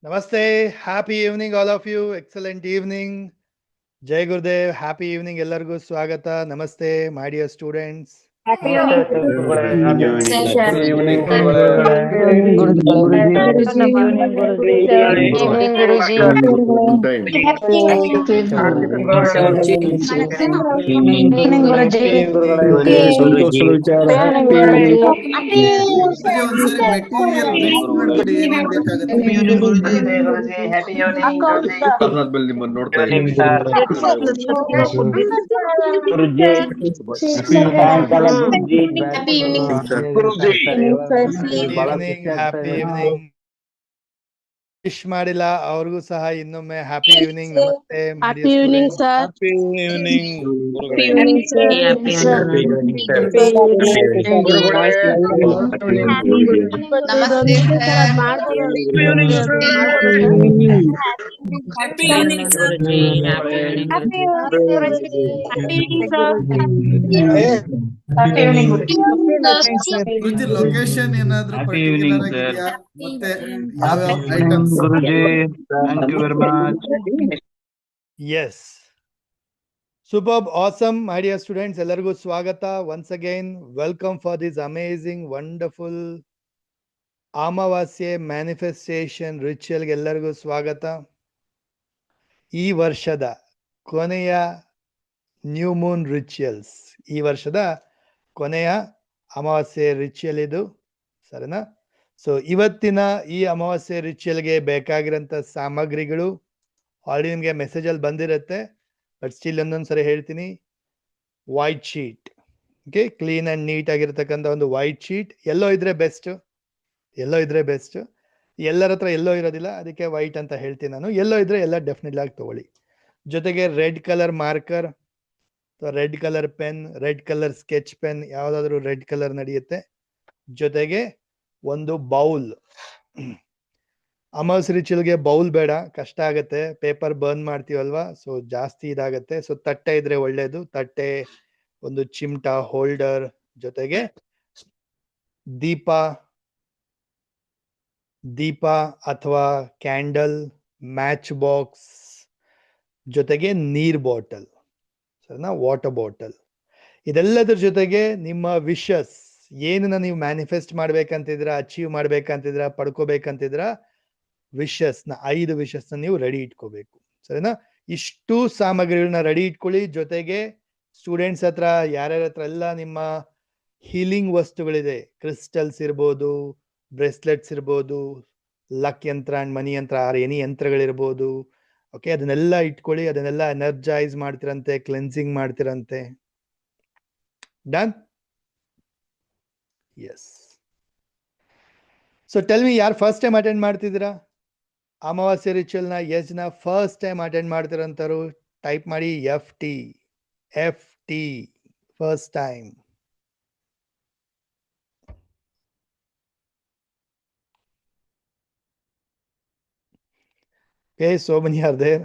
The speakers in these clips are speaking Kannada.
Namaste. Happy evening, all of you. Excellent evening. Jai Gurudev. Happy evening. Ellargu swagata. Namaste, my dear students. Happy evening. ಒಂದ್ಸರಿ ಮೆಟೀರಿಯಲ್ ಮಿಕ್ಸ್ ಮಾಡ್ಬಿಡಿ ಏನೇನ್ ಬೇಕಾಗುತ್ತೆ ನಿಮ್ಮನ್ನ ನೋಡ್ತಾ ಇದ್ದೀನಿ. Happy evening. ವಿಶ್ ಮಾಡಿಲ್ಲ ಅವ್ರಿಗೂ ಸಹ ಇನ್ನೊಮ್ಮೆ ಹ್ಯಾಪಿ ಈವ್ನಿಂಗ್. ನಮಸ್ತೆ. Happy evening sir. Happy evening happy evening sir. Guruji location ಏನಾದ್ರೂ ಪರ್ಟಿಕ್ಯುಲರ್ ಆಗಿದೆಯಾ? ಮತ್ತೆ ಯಾವ್ಯಾವ items? Thank you very much. Yes, superb, awesome, my dear students. Ellargu swagata once again. Welcome for this amazing, wonderful Amavasya manifestation ritual. Ellargu swagata. ಈ ವರ್ಷದ ಕೊನೆಯ ನ್ಯೂ ಮೂನ್ ರಿಚುವಲ್ಸ್, ಈ ವರ್ಷದ ಕೊನೆಯ ಅಮಾವಾಸ್ಯೆ ರಿಚುವಲ್ ಇದು, ಸರಿನಾ? ಸೊ ಇವತ್ತಿನ ಈ ಅಮಾವಾಸ್ಯೆ ರಿಚುವಲ್ಗೆ ಬೇಕಾಗಿರೋಂಥ ಸಾಮಗ್ರಿಗಳು ಆಲ್ರೆಡಿ ನಿಮಗೆ ಮೆಸೇಜಲ್ಲಿ ಬಂದಿರುತ್ತೆ, ಬಟ್ ಸ್ಟಿಲ್ ಒಂದೊಂದ್ಸರಿ ಹೇಳ್ತೀನಿ. White sheet, okay, clean and neat ಆಗಿರ್ತಕ್ಕಂಥ ಒಂದು ವೈಟ್ ಶೀಟ್. ಎಲ್ಲೋ ಇದ್ರೆ ಬೆಸ್ಟ್, ಎಲ್ಲರ ಹತ್ರ ಎಲ್ಲೋ ಇರೋದಿಲ್ಲ, ಅದಕ್ಕೆ ವೈಟ್ ಅಂತ ಹೇಳ್ತೀನಿ ನಾನು. ಎಲ್ಲೋ ಇದ್ರೆ ಎಲ್ಲ ಡೆಫಿನೆಟ್ಲಿ ಆಗಿ ತಗೊಳ್ಳಿ. ಜೊತೆಗೆ red colour marker, red colour pen, red colour sketch pen, ಯಾವುದಾದ್ರೂ ರೆಡ್ ಕಲರ್ ನಡೆಯುತ್ತೆ. ಜೊತೆಗೆ ಒಂದು ಬೌಲ್. ಅಮಾವಾಸ್ಯೆ ರಿಚುವಲ್ಗೆ ಬೌಲ್ ಬೇಡ, ಕಷ್ಟ ಆಗತ್ತೆ, ಪೇಪರ್ ಬರ್ನ್ ಮಾಡ್ತೀವಲ್ವಾ, ಸೊ ಜಾಸ್ತಿ ಇದಾಗತ್ತೆ. ಸೊ ತಟ್ಟೆ ಇದ್ರೆ ಒಳ್ಳೇದು, ತಟ್ಟೆ, ಒಂದು ಚಿಮ್ಟ, ಹೋಲ್ಡರ್, ಜೊತೆಗೆ ದೀಪ ಅಥವಾ ಕ್ಯಾಂಡಲ್, ಮ್ಯಾಚ್ ಬಾಕ್ಸ್, ಜೊತೆಗೆ ನೀರ್ ಬಾಟಲ್, ಸರಿನಾ, ವಾಟರ್ ಬಾಟಲ್. ಇದೆಲ್ಲದ್ರ ಜೊತೆಗೆ ನಿಮ್ಮ ವಿಶಸ್, ಏನನ್ನ ನೀವು ಮ್ಯಾನಿಫೆಸ್ಟ್ ಮಾಡ್ಬೇಕಂತಿದ್ರ, ಅಚೀವ್ ಮಾಡ್ಬೇಕಂತಿದ್ರ, ಪಡ್ಕೋಬೇಕಂತಿದ್ರ, ವಿಶಸ್ನ 5 ವಿಶಸ್ನ ನೀವು ರೆಡಿ ಇಟ್ಕೋಬೇಕು, ಸರಿನಾ? ಇಷ್ಟು ಸಾಮಗ್ರಿಗಳನ್ನ ರೆಡಿ ಇಟ್ಕೊಳ್ಳಿ. ಜೊತೆಗೆ ಸ್ಟೂಡೆಂಟ್ಸ್ ಹತ್ರ, ಯಾರ್ಯಾರ ಹತ್ರ ಎಲ್ಲ ನಿಮ್ಮ ಹೀಲಿಂಗ್ ವಸ್ತುಗಳಿದೆ, ಕ್ರಿಸ್ಟಲ್ಸ್ ಇರ್ಬೋದು, ಬ್ರೆಸ್ಲೆಟ್ಸ್ ಇರ್ಬೋದು, ಲಕ್ ಯಂತ್ರ ಅಂಡ್ ಮನಿ ಯಂತ್ರ, ಎನಿ ಯಂತ್ರಗಳಿರ್ಬೋದು, ಓಕೆ, ಅದನ್ನೆಲ್ಲ ಇಟ್ಕೊಳ್ಳಿ. ಅದನ್ನೆಲ್ಲ ಎನರ್ಜೈಸ್ ಮಾಡ್ತಿರಂತೆ, ಕ್ಲೆನ್ಸಿಂಗ್ ಮಾಡ್ತಿರಂತೆ. Done? Yes. So tell me, ಯಾರು ಫಸ್ಟ್ ಟೈಮ್ ಅಟೆಂಡ್ ಮಾಡ್ತಿದ್ದೀರಾ ಅಮಾವಾಸ್ಯೆ ರಿಚುವಲ್ನ? ಎಷ್ಟು ಜನ ಫಸ್ಟ್ ಟೈಮ್ ಅಟೆಂಡ್ ಮಾಡ್ತಿರೋಂಥವ್ರು ಟೈಪ್ ಮಾಡಿ FT, first time. Okay, so many are there.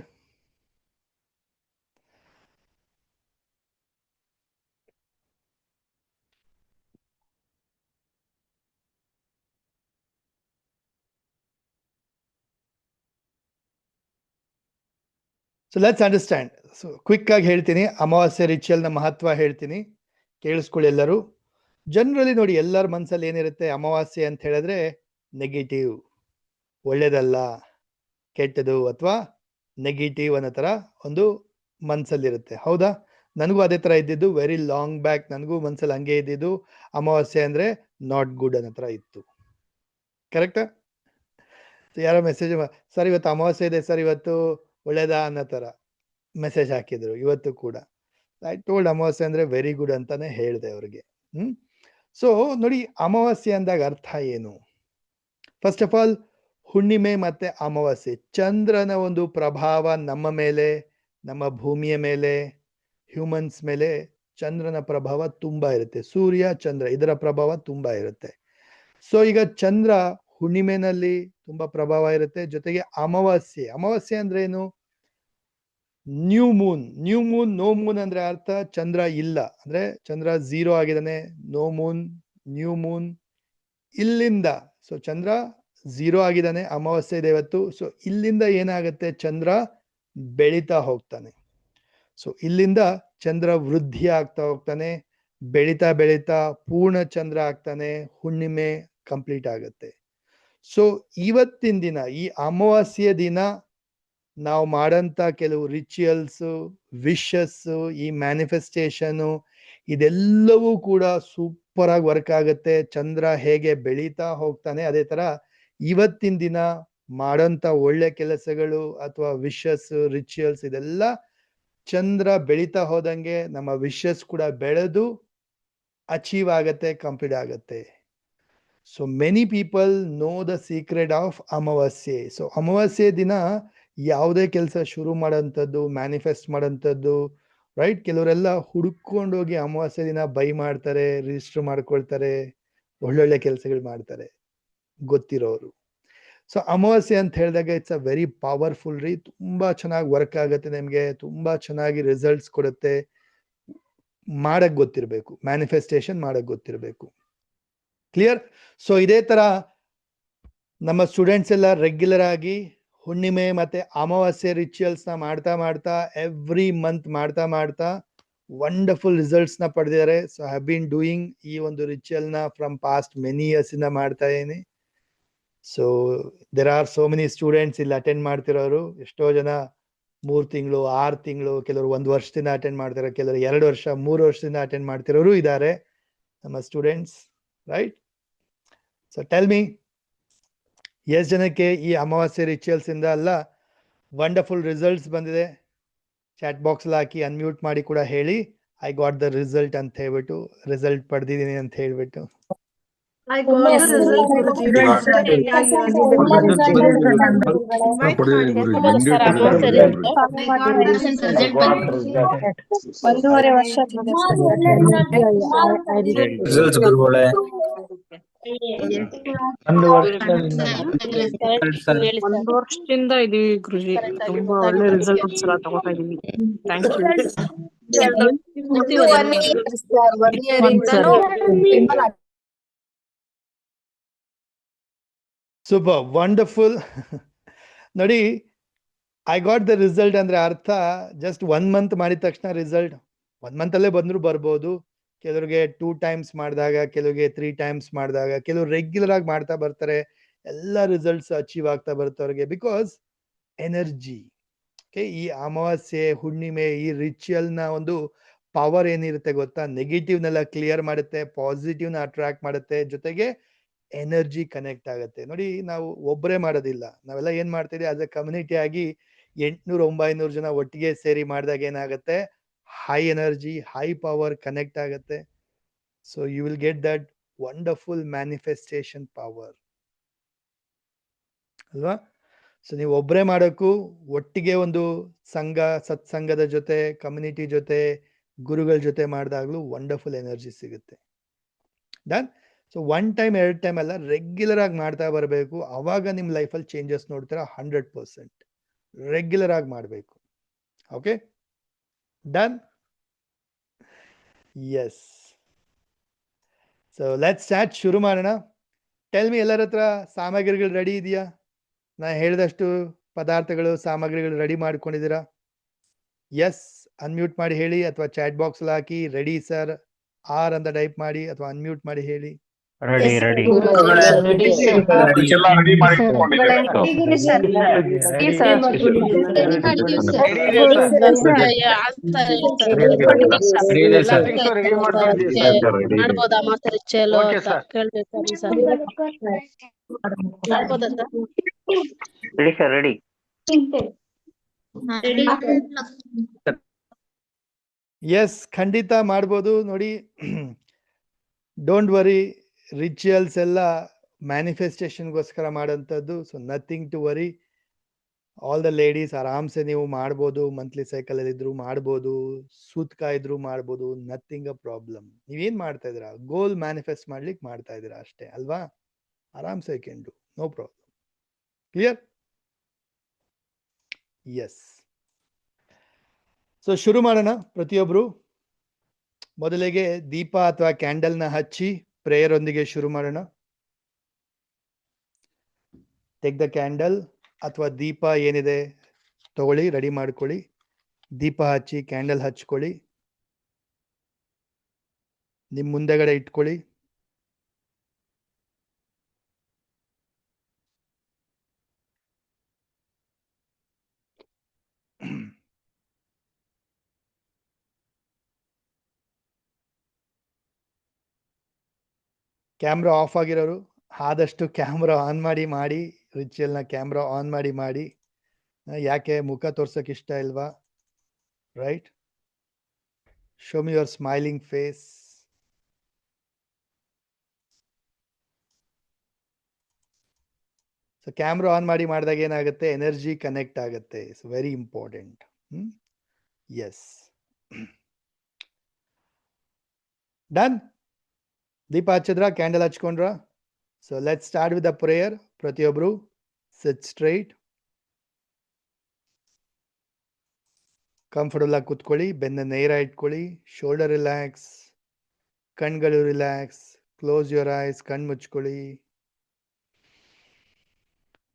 So let's understand. So quick ಆಗಿ ಹೇಳ್ತೀನಿ, ಅಮಾವಾಸ್ಯೆ ರಿಚುವಲ್ನ ಮಹತ್ವ ಹೇಳ್ತೀನಿ, ಕೇಳಿಸ್ಕೊಳ್ಳಿ ಎಲ್ಲರೂ. ಜನರಲಿ ನೋಡಿ, ಎಲ್ಲರ ಮನಸ್ಸಲ್ಲಿ ಏನಿರುತ್ತೆ, ಅಮಾವಾಸ್ಯೆ ಅಂತ ಹೇಳಿದ್ರೆ ನೆಗೆಟಿವ್, ಒಳ್ಳೇದಲ್ಲ, ಕೆಟ್ಟದು, ಅಥವಾ ನೆಗೆಟಿವ್ ಅನ್ನೋ ಥರ ಒಂದು ಮನಸ್ಸಲ್ಲಿರುತ್ತೆ. ಹೌದಾ? ನನಗೂ ಅದೇ ಥರ ಇದ್ದಿದ್ದು, ವೆರಿ ಲಾಂಗ್ ಬ್ಯಾಕ್ ನನಗೂ ಮನಸ್ಸಲ್ಲಿ ಹಂಗೆ ಇದ್ದಿದ್ದು. ಅಮಾವಾಸ್ಯೆ ಅಂದರೆ ನಾಟ್ ಗುಡ್ ಅನ್ನೋ ಥರ ಇತ್ತು. ಕರೆಕ್ಟಾ? ಯಾರೋ ಮೆಸೇಜ್, ಸರ್ ಇವತ್ತು ಅಮಾವಾಸ್ಯೆ ಇದೆ ಸರ್, ಇವತ್ತು ಒಳ್ಳೇದಾ ಅನ್ನೋ ಥರ ಮೆಸೇಜ್ ಹಾಕಿದ್ರು ಇವತ್ತು ಕೂಡ. ಐ ಟೋಲ್ಡ್ ಅಮಾವಾಸ್ಯೆ ಅಂದರೆ ವೆರಿ ಗುಡ್ ಅಂತಾನೆ ಹೇಳಿದೆ ಅವ್ರಿಗೆ. ಸೊ ನೋಡಿ, ಅಮಾವಾಸ್ಯೆ ಅಂದಾಗ ಅರ್ಥ ಏನು? ಫಸ್ಟ್ ಆಫ್ ಆಲ್, ಹುಣ್ಣಿಮೆ ಮತ್ತೆ ಅಮಾವಾಸ್ಯೆ, ಚಂದ್ರನ ಒಂದು ಪ್ರಭಾವ ನಮ್ಮ ಮೇಲೆ, ನಮ್ಮ ಭೂಮಿಯ ಮೇಲೆ, ಹ್ಯೂಮನ್ಸ್ ಮೇಲೆ ಚಂದ್ರನ ಪ್ರಭಾವ ತುಂಬಾ ಇರುತ್ತೆ. ಸೂರ್ಯ, ಚಂದ್ರ, ಇದರ ಪ್ರಭಾವ ತುಂಬಾ ಇರುತ್ತೆ. ಸೊ ಈಗ ಚಂದ್ರ ಹುಣ್ಣಿಮೆನಲ್ಲಿ ತುಂಬಾ ಪ್ರಭಾವ ಇರುತ್ತೆ. ಜೊತೆಗೆ ಅಮಾವಾಸ್ಯೆ ಅಂದ್ರೆ ಏನು? New Moon. ನೋ ಮೂನ್ ಅಂದ್ರೆ ಅರ್ಥ ಚಂದ್ರ ಇಲ್ಲ, ಅಂದ್ರೆ ಚಂದ್ರ 0 ಆಗಿದ್ದಾನೆ, ನೋ ಮೂನ್, ನ್ಯೂ ಮೂನ್, ಇಲ್ಲಿಂದ. ಸೊ ಚಂದ್ರ 0 ಆಗಿದ್ದಾನೆ, ಅಮಾವಾಸ್ಯೆ ಇದೆ ಇವತ್ತು. ಸೊ ಇಲ್ಲಿಂದ ಏನಾಗುತ್ತೆ, ಚಂದ್ರ ಬೆಳೀತಾ ಹೋಗ್ತಾನೆ. ಸೊ ಇಲ್ಲಿಂದ ಚಂದ್ರ ವೃದ್ಧಿ ಆಗ್ತಾ ಹೋಗ್ತಾನೆ, ಬೆಳೀತಾ ಬೆಳೀತಾ ಪೂರ್ಣ ಚಂದ್ರ ಆಗ್ತಾನೆ, ಹುಣ್ಣಿಮೆ ಕಂಪ್ಲೀಟ್ ಆಗುತ್ತೆ. ಸೊ ಇವತ್ತಿನ ದಿನ, ಈ ಅಮಾವಾಸ್ಯೆಯ ದಿನ ನಾವು ಮಾಡಂತ ಕೆಲವು ರಿಚುವಲ್ಸ್, ವಿಶಸ್, ಈ ಮ್ಯಾನಿಫೆಸ್ಟೇಷನ್ ಇದೆಲ್ಲವೂ ಕೂಡ ಸೂಪರ್ ಆಗಿ ವರ್ಕ್ ಆಗುತ್ತೆ. ಚಂದ್ರ ಹೇಗೆ ಬೆಳೀತಾ ಹೋಗ್ತಾನೆ, ಅದೇ ತರ ಇವತ್ತಿನ ದಿನ ಮಾಡೋಂಥ ಒಳ್ಳೆ ಕೆಲಸಗಳು ಅಥವಾ ವಿಶಸ್, ರಿಚುವಲ್ಸ್ ಇದೆಲ್ಲ ಚಂದ್ರ ಬೆಳೀತಾ ಹೋದಂಗೆ ನಮ್ಮ ವಿಶಸ್ ಕೂಡ ಬೆಳೆದು ಅಚೀವ್ ಆಗತ್ತೆ, ಕಂಪ್ಲೀಟ್ ಆಗತ್ತೆ. So many people know the secret of ಅಮಾವಾಸ್ಯೆ. ಸೊ ಅಮಾವಾಸ್ಯೆ ದಿನ ಯಾವುದೇ ಕೆಲಸ ಶುರು ಮಾಡೋಂಥದ್ದು, ಮ್ಯಾನಿಫೆಸ್ಟ್ ಮಾಡೋಂಥದ್ದು, ರೈಟ್? ಕೆಲವರೆಲ್ಲ ಹುಡುಕೊಂಡೋಗಿ ಅಮಾವಾಸ್ಯೆ ದಿನ ಬೈ ಮಾಡ್ತಾರೆ, ರಿಜಿಸ್ಟರ್ ಮಾಡ್ಕೊಳ್ತಾರೆ, ಒಳ್ಳೊಳ್ಳೆ ಕೆಲಸಗಳು ಮಾಡ್ತಾರೆ ಗೊತ್ತಿರೋರು. ಸೊ ಅಮಾವಾಸ್ಯೆ ಅಂತ ಹೇಳಿದಾಗ ಇಟ್ಸ್ ಅ ವೆರಿ ಪವರ್ಫುಲ್ ರೀ. ತುಂಬಾ ಚೆನ್ನಾಗಿ ವರ್ಕ್ ಆಗುತ್ತೆ, ನಿಮಗೆ ತುಂಬಾ ಚೆನ್ನಾಗಿ ರಿಸಲ್ಟ್ಸ್ ಕೊಡುತ್ತೆ. ಮಾಡಕ್ ಗೊತ್ತಿರಬೇಕು, ಮ್ಯಾನಿಫೆಸ್ಟೇಷನ್ ಮಾಡಕ್ ಗೊತ್ತಿರಬೇಕು. ಕ್ಲಿಯರ್? ಸೊ ಇದೇ ತರ ನಮ್ಮ ಸ್ಟೂಡೆಂಟ್ಸ್ ಎಲ್ಲ ರೆಗ್ಯುಲರ್ ಆಗಿ ಹುಣ್ಣಿಮೆ ಮತ್ತೆ ಅಮಾವಾಸ್ಯೆ ರಿಚುವಲ್ಸ್ ನ ಮಾಡ್ತಾ ಮಾಡ್ತಾ ಎವ್ರಿ ಮಂತ್ ಮಾಡ್ತಾ ವಂಡರ್ಫುಲ್ ರಿಸಲ್ಟ್ಸ್ ನ ಪಡೆದಿದ್ದಾರೆ. So I have been doing ಈ ಒಂದು ರಿಚುವಲ್ ನ ಫ್ರಮ್ ಪಾಸ್ಟ್ ಮೆನಿ ಇಯರ್ಸ್ ಇಂದ ಮಾಡ್ತಾ ಇದ್ದೀನಿ. So there are so many students ಇಲ್ಲಿ ಅಟೆಂಡ್ ಮಾಡ್ತಿರೋರು. ಎಷ್ಟೋ ಜನ 3 ತಿಂಗಳು, 6 ತಿಂಗಳು, ಕೆಲವರು 1 ವರ್ಷದಿಂದ ಅಟೆಂಡ್ ಮಾಡ್ತಾರೆ, ಕೆಲವರು 2 ವರ್ಷ, 3 ವರ್ಷದಿಂದ ಅಟೆಂಡ್ ಮಾಡ್ತಿರೋರು ಇದ್ದಾರೆ ನಮ್ಮ students, right? So tell me, ಎಷ್ಟು ಜನಕ್ಕೆ ಈ ಅಮಾವಾಸ್ಯೆ ರಿಚುವಲ್ಸ್ ಇಂದ ಎಲ್ಲ ವಂಡರ್ಫುಲ್ ರಿಸಲ್ಟ್ಸ್ ಬಂದಿದೆ? ಚಾಟ್ ಬಾಕ್ಸ್ ಹಾಕಿ ಅನ್ಮ್ಯೂಟ್ ಮಾಡಿ ಕೂಡ ಹೇಳಿ, ಐ ಗಾಟ್ ದ ರಿಸಲ್ಟ್ ಅಂತ ಹೇಳ್ಬಿಟ್ಟು, ರಿಸಲ್ಟ್ ಪಡೆದಿದ್ದೀನಿ ಅಂತ ಹೇಳ್ಬಿಟ್ಟು. I got the result, Guruji. ಒಂದೂವರೆ ವರ್ಷದಿಂದ ರಿಸಲ್ಟ್ಸ್ ಗುರುಗಳೇ. ಒಂದು ವರ್ಷದಿಂದ ಒಂದು ವರ್ಷದಿಂದ ಇದೀವಿ ಗುರುಜಿ, ತುಂಬಾ ಒಳ್ಳೆ ರಿಸಲ್ಟ್ಸ್ ಎಲ್ಲ ತಗೋತಾ ಇದೀವಿ. Thank you. Super, wonderful. ನೋಡಿ, ಐ ಗಾಟ್ ದ ರಿಸಲ್ಟ್ ಅಂದ್ರೆ ಅರ್ಥ ಜಸ್ಟ್ 1 ಮಂತ್ ಮಾಡಿದ ತಕ್ಷಣ ರಿಸಲ್ಟ್ 1 ಮಂತ್ ಅಲ್ಲೇ ಬಂದ್ರು ಬರ್ಬೋದು. ಕೆಲವ್ರಿಗೆ 2 ಟೈಮ್ಸ್ ಮಾಡಿದಾಗ, ಕೆಲವ್ರಿಗೆ 3 ಟೈಮ್ಸ್ ಮಾಡಿದಾಗ, ಕೆಲವ್ರು ರೆಗ್ಯುಲರ್ ಆಗಿ ಮಾಡ್ತಾ ಬರ್ತಾರೆ, ಎಲ್ಲ ರಿಸಲ್ಟ್ಸ್ ಅಚೀವ್ ಆಗ್ತಾ ಬರುತ್ತೆ ಅವ್ರಿಗೆ. ಬಿಕಾಸ್ ಎನರ್ಜಿ, ಈ ಅಮಾವಾಸ್ಯೆ, ಹುಣ್ಣಿಮೆ, ಈ ರಿಚುವಲ್ ನ ಒಂದು ಪವರ್ ಏನಿರುತ್ತೆ ಗೊತ್ತಾ? ನೆಗೆಟಿವ್ನೆಲ್ಲ ಕ್ಲಿಯರ್ ಮಾಡುತ್ತೆ, ಪಾಸಿಟಿವ್ನ ಅಟ್ರಾಕ್ಟ್ ಮಾಡುತ್ತೆ, ಜೊತೆಗೆ ಎನರ್ಜಿ ಕನೆಕ್ಟ್ ಆಗುತ್ತೆ. ನೋಡಿ, ನಾವು ಒಬ್ಬರೇ ಮಾಡೋದಿಲ್ಲ, ನಾವೆಲ್ಲ ಏನ್ ಮಾಡ್ತೀವಿ, ಆಸ್ ಎ ಕಮ್ಯುನಿಟಿ ಆಗಿ 800-900 ಜನ ಒಟ್ಟಿಗೆ ಸೇರಿ ಮಾಡಿದಾಗ ಏನಾಗುತ್ತೆ, high energy, high power connect ಆಗುತ್ತೆ. So you will get that wonderful manifestation power ಅಲ್ವಾ? ಸೊ ನೀವು ಒಬ್ಬರೇ ಮಾಡೋಕ್ಕೂ, ಒಟ್ಟಿಗೆ ಒಂದು ಸಂಘ, ಸತ್ಸಂಗದ ಜೊತೆ, ಕಮ್ಯುನಿಟಿ ಜೊತೆ, ಗುರುಗಳ ಜೊತೆ ಮಾಡಿದಾಗ್ಲೂ ವಂಡರ್ಫುಲ್ ಎನರ್ಜಿ ಸಿಗುತ್ತೆ. ಡನ್? ಸೊ 1 ಟೈಮ್ 2 ಟೈಮ್ ಅಲ್ಲ, ರೆಗ್ಯುಲರ್ ಆಗಿ ಮಾಡ್ತಾ ಬರಬೇಕು. ಅವಾಗ ನಿಮ್ಮ ಲೈಫಲ್ಲಿ ಚೇಂಜಸ್ ನೋಡ್ತೀರಾ 100%. ರೆಗ್ಯುಲರ್ ಆಗಿ ಮಾಡಬೇಕು. Okay, done? Yes. So let's start, ಶುರು ಮಾಡೋಣ. ಟೆಲ್ ಮಿ, ಎಲ್ಲರ ಹತ್ರ ಸಾಮಗ್ರಿಗಳು ರೆಡಿ ಇದೆಯಾ? ನಾ ಹೇಳಿದಷ್ಟು ಪದಾರ್ಥಗಳು, ಸಾಮಗ್ರಿಗಳು ರೆಡಿ ಮಾಡ್ಕೊಂಡಿದ್ದೀರಾ? ಎಸ್, ಅನ್ಮ್ಯೂಟ್ ಮಾಡಿ ಹೇಳಿ, ಅಥವಾ ಚಾಟ್ ಬಾಕ್ಸ್ ಹಾಕಿ ರೆಡಿ ಸರ್ ಆರ್ ಅಂತ ಟೈಪ್ ಮಾಡಿ, ಅಥವಾ ಅನ್ಮ್ಯೂಟ್ ಮಾಡಿ ಹೇಳಿ. ರೆಡಿ ರೆಡಿ ಮಾಡ್ಬೋದಾ ಮಾತಾಡಿ ಚಲೋ ಅಂತ ಕೇಳ್ಬೇಕು ಸರ್. ಮಾಡ್ಬೋದಂತ ರೆಡಿ ಸರ್, ರೆಡಿ. ಎಸ್, ಖಂಡಿತ ಮಾಡ್ಬೋದು. ನೋಡಿ, ಡೋಂಟ್ ವರಿ, ರಿಚುವಲ್ಸ್ ಎಲ್ಲ ಮ್ಯಾನಿಫೆಸ್ಟೇಷನ್ಗೋಸ್ಕರ ಮಾಡೋಂಥದ್ದು. So nothing to worry. All the ladies ಆರಾಮ್ಸೆ ನೀವು ಮಾಡ್ಬೋದು, ಮಂತ್ಲಿ ಸೈಕಲ್ ಅಲ್ಲಿ ಇದ್ರು ಮಾಡ್ಬೋದು, ಸೂತ್ಕ ಇದ್ರು ಮಾಡ್ಬೋದು, ನಥಿಂಗ್ ಅ ಪ್ರಾಬ್ಲಮ್. ನೀವೇನ್ ಮಾಡ್ತಾ ಇದ್ದೀರಾ? ಗೋಲ್ ಮ್ಯಾನಿಫೆಸ್ಟ್ ಮಾಡ್ಲಿಕ್ಕೆ ಮಾಡ್ತಾ ಇದ್ದೀರಾ ಅಷ್ಟೇ ಅಲ್ವಾ? ಆರಾಮ್ಸೆ can do, no problem. Clear? Yes. So ಶುರು ಮಾಡೋಣ. ಪ್ರತಿಯೊಬ್ರು ಮೊದಲಿಗೆ ದೀಪ ಅಥವಾ ಕ್ಯಾಂಡಲ್ನ ಹಚ್ಚಿ ಪ್ರೇಯರ್ ಒಂದಿಗೆ ಶುರು ಮಾಡೋಣ. ಟೇಕ್ ದ ಕ್ಯಾಂಡಲ್ ಅಥವಾ ದೀಪ ಏನಿದೆ ತಗೊಳ್ಳಿ, ರೆಡಿ ಮಾಡ್ಕೊಳ್ಳಿ. ದೀಪ ಹಚ್ಚಿ ಕ್ಯಾಂಡಲ್ ಹಚ್ಕೊಳ್ಳಿ, ನಿಮ್ಮ ಮುಂದೆಗಡೆ ಇಟ್ಕೊಳ್ಳಿ. ಕ್ಯಾಮ್ರಾ ಆಫ್ ಆಗಿರೋರು ಆದಷ್ಟು ಕ್ಯಾಮ್ರಾ ಆನ್ ಮಾಡಿ ರಿಚುವಲ್ನ ಕ್ಯಾಮ್ರಾ ಆನ್ ಮಾಡಿ. ಯಾಕೆ ಮುಖ ತೋರ್ಸೋಕೆ ಇಷ್ಟ ಇಲ್ವಾ? Right, show me your smiling face. So camera on ಮಾಡಿದಾಗ ಏನಾಗುತ್ತೆ? ಎನರ್ಜಿ ಕನೆಕ್ಟ್ ಆಗುತ್ತೆ. It's very important. Yes, done. ದೀಪ ಹಚ್ಚಿದ್ರ, ಕ್ಯಾಂಡಲ್ ಹಚ್ಕೊಂಡ್ರ? So let's start with the prayer. ಪ್ರತಿಯೊಬ್ರು ಸಿಟ್ ಸ್ಟ್ರೈಟ್, ಕಂಫರ್ಟಬಲ್ ಆಗಿ ಕೂತ್ಕೊಳ್ಳಿ. ಬೆನ್ನ ನೇರ ಇಟ್ಕೊಳ್ಳಿ, ಶೋಲ್ಡರ್ ರಿಲ್ಯಾಕ್ಸ್, ಕಣ್ಗಳು ರಿಲ್ಯಾಕ್ಸ್. ಕ್ಲೋಸ್ ಯುವರ್ ಐಸ್, ಕಣ್ ಮುಚ್ಕೊಳ್ಳಿ.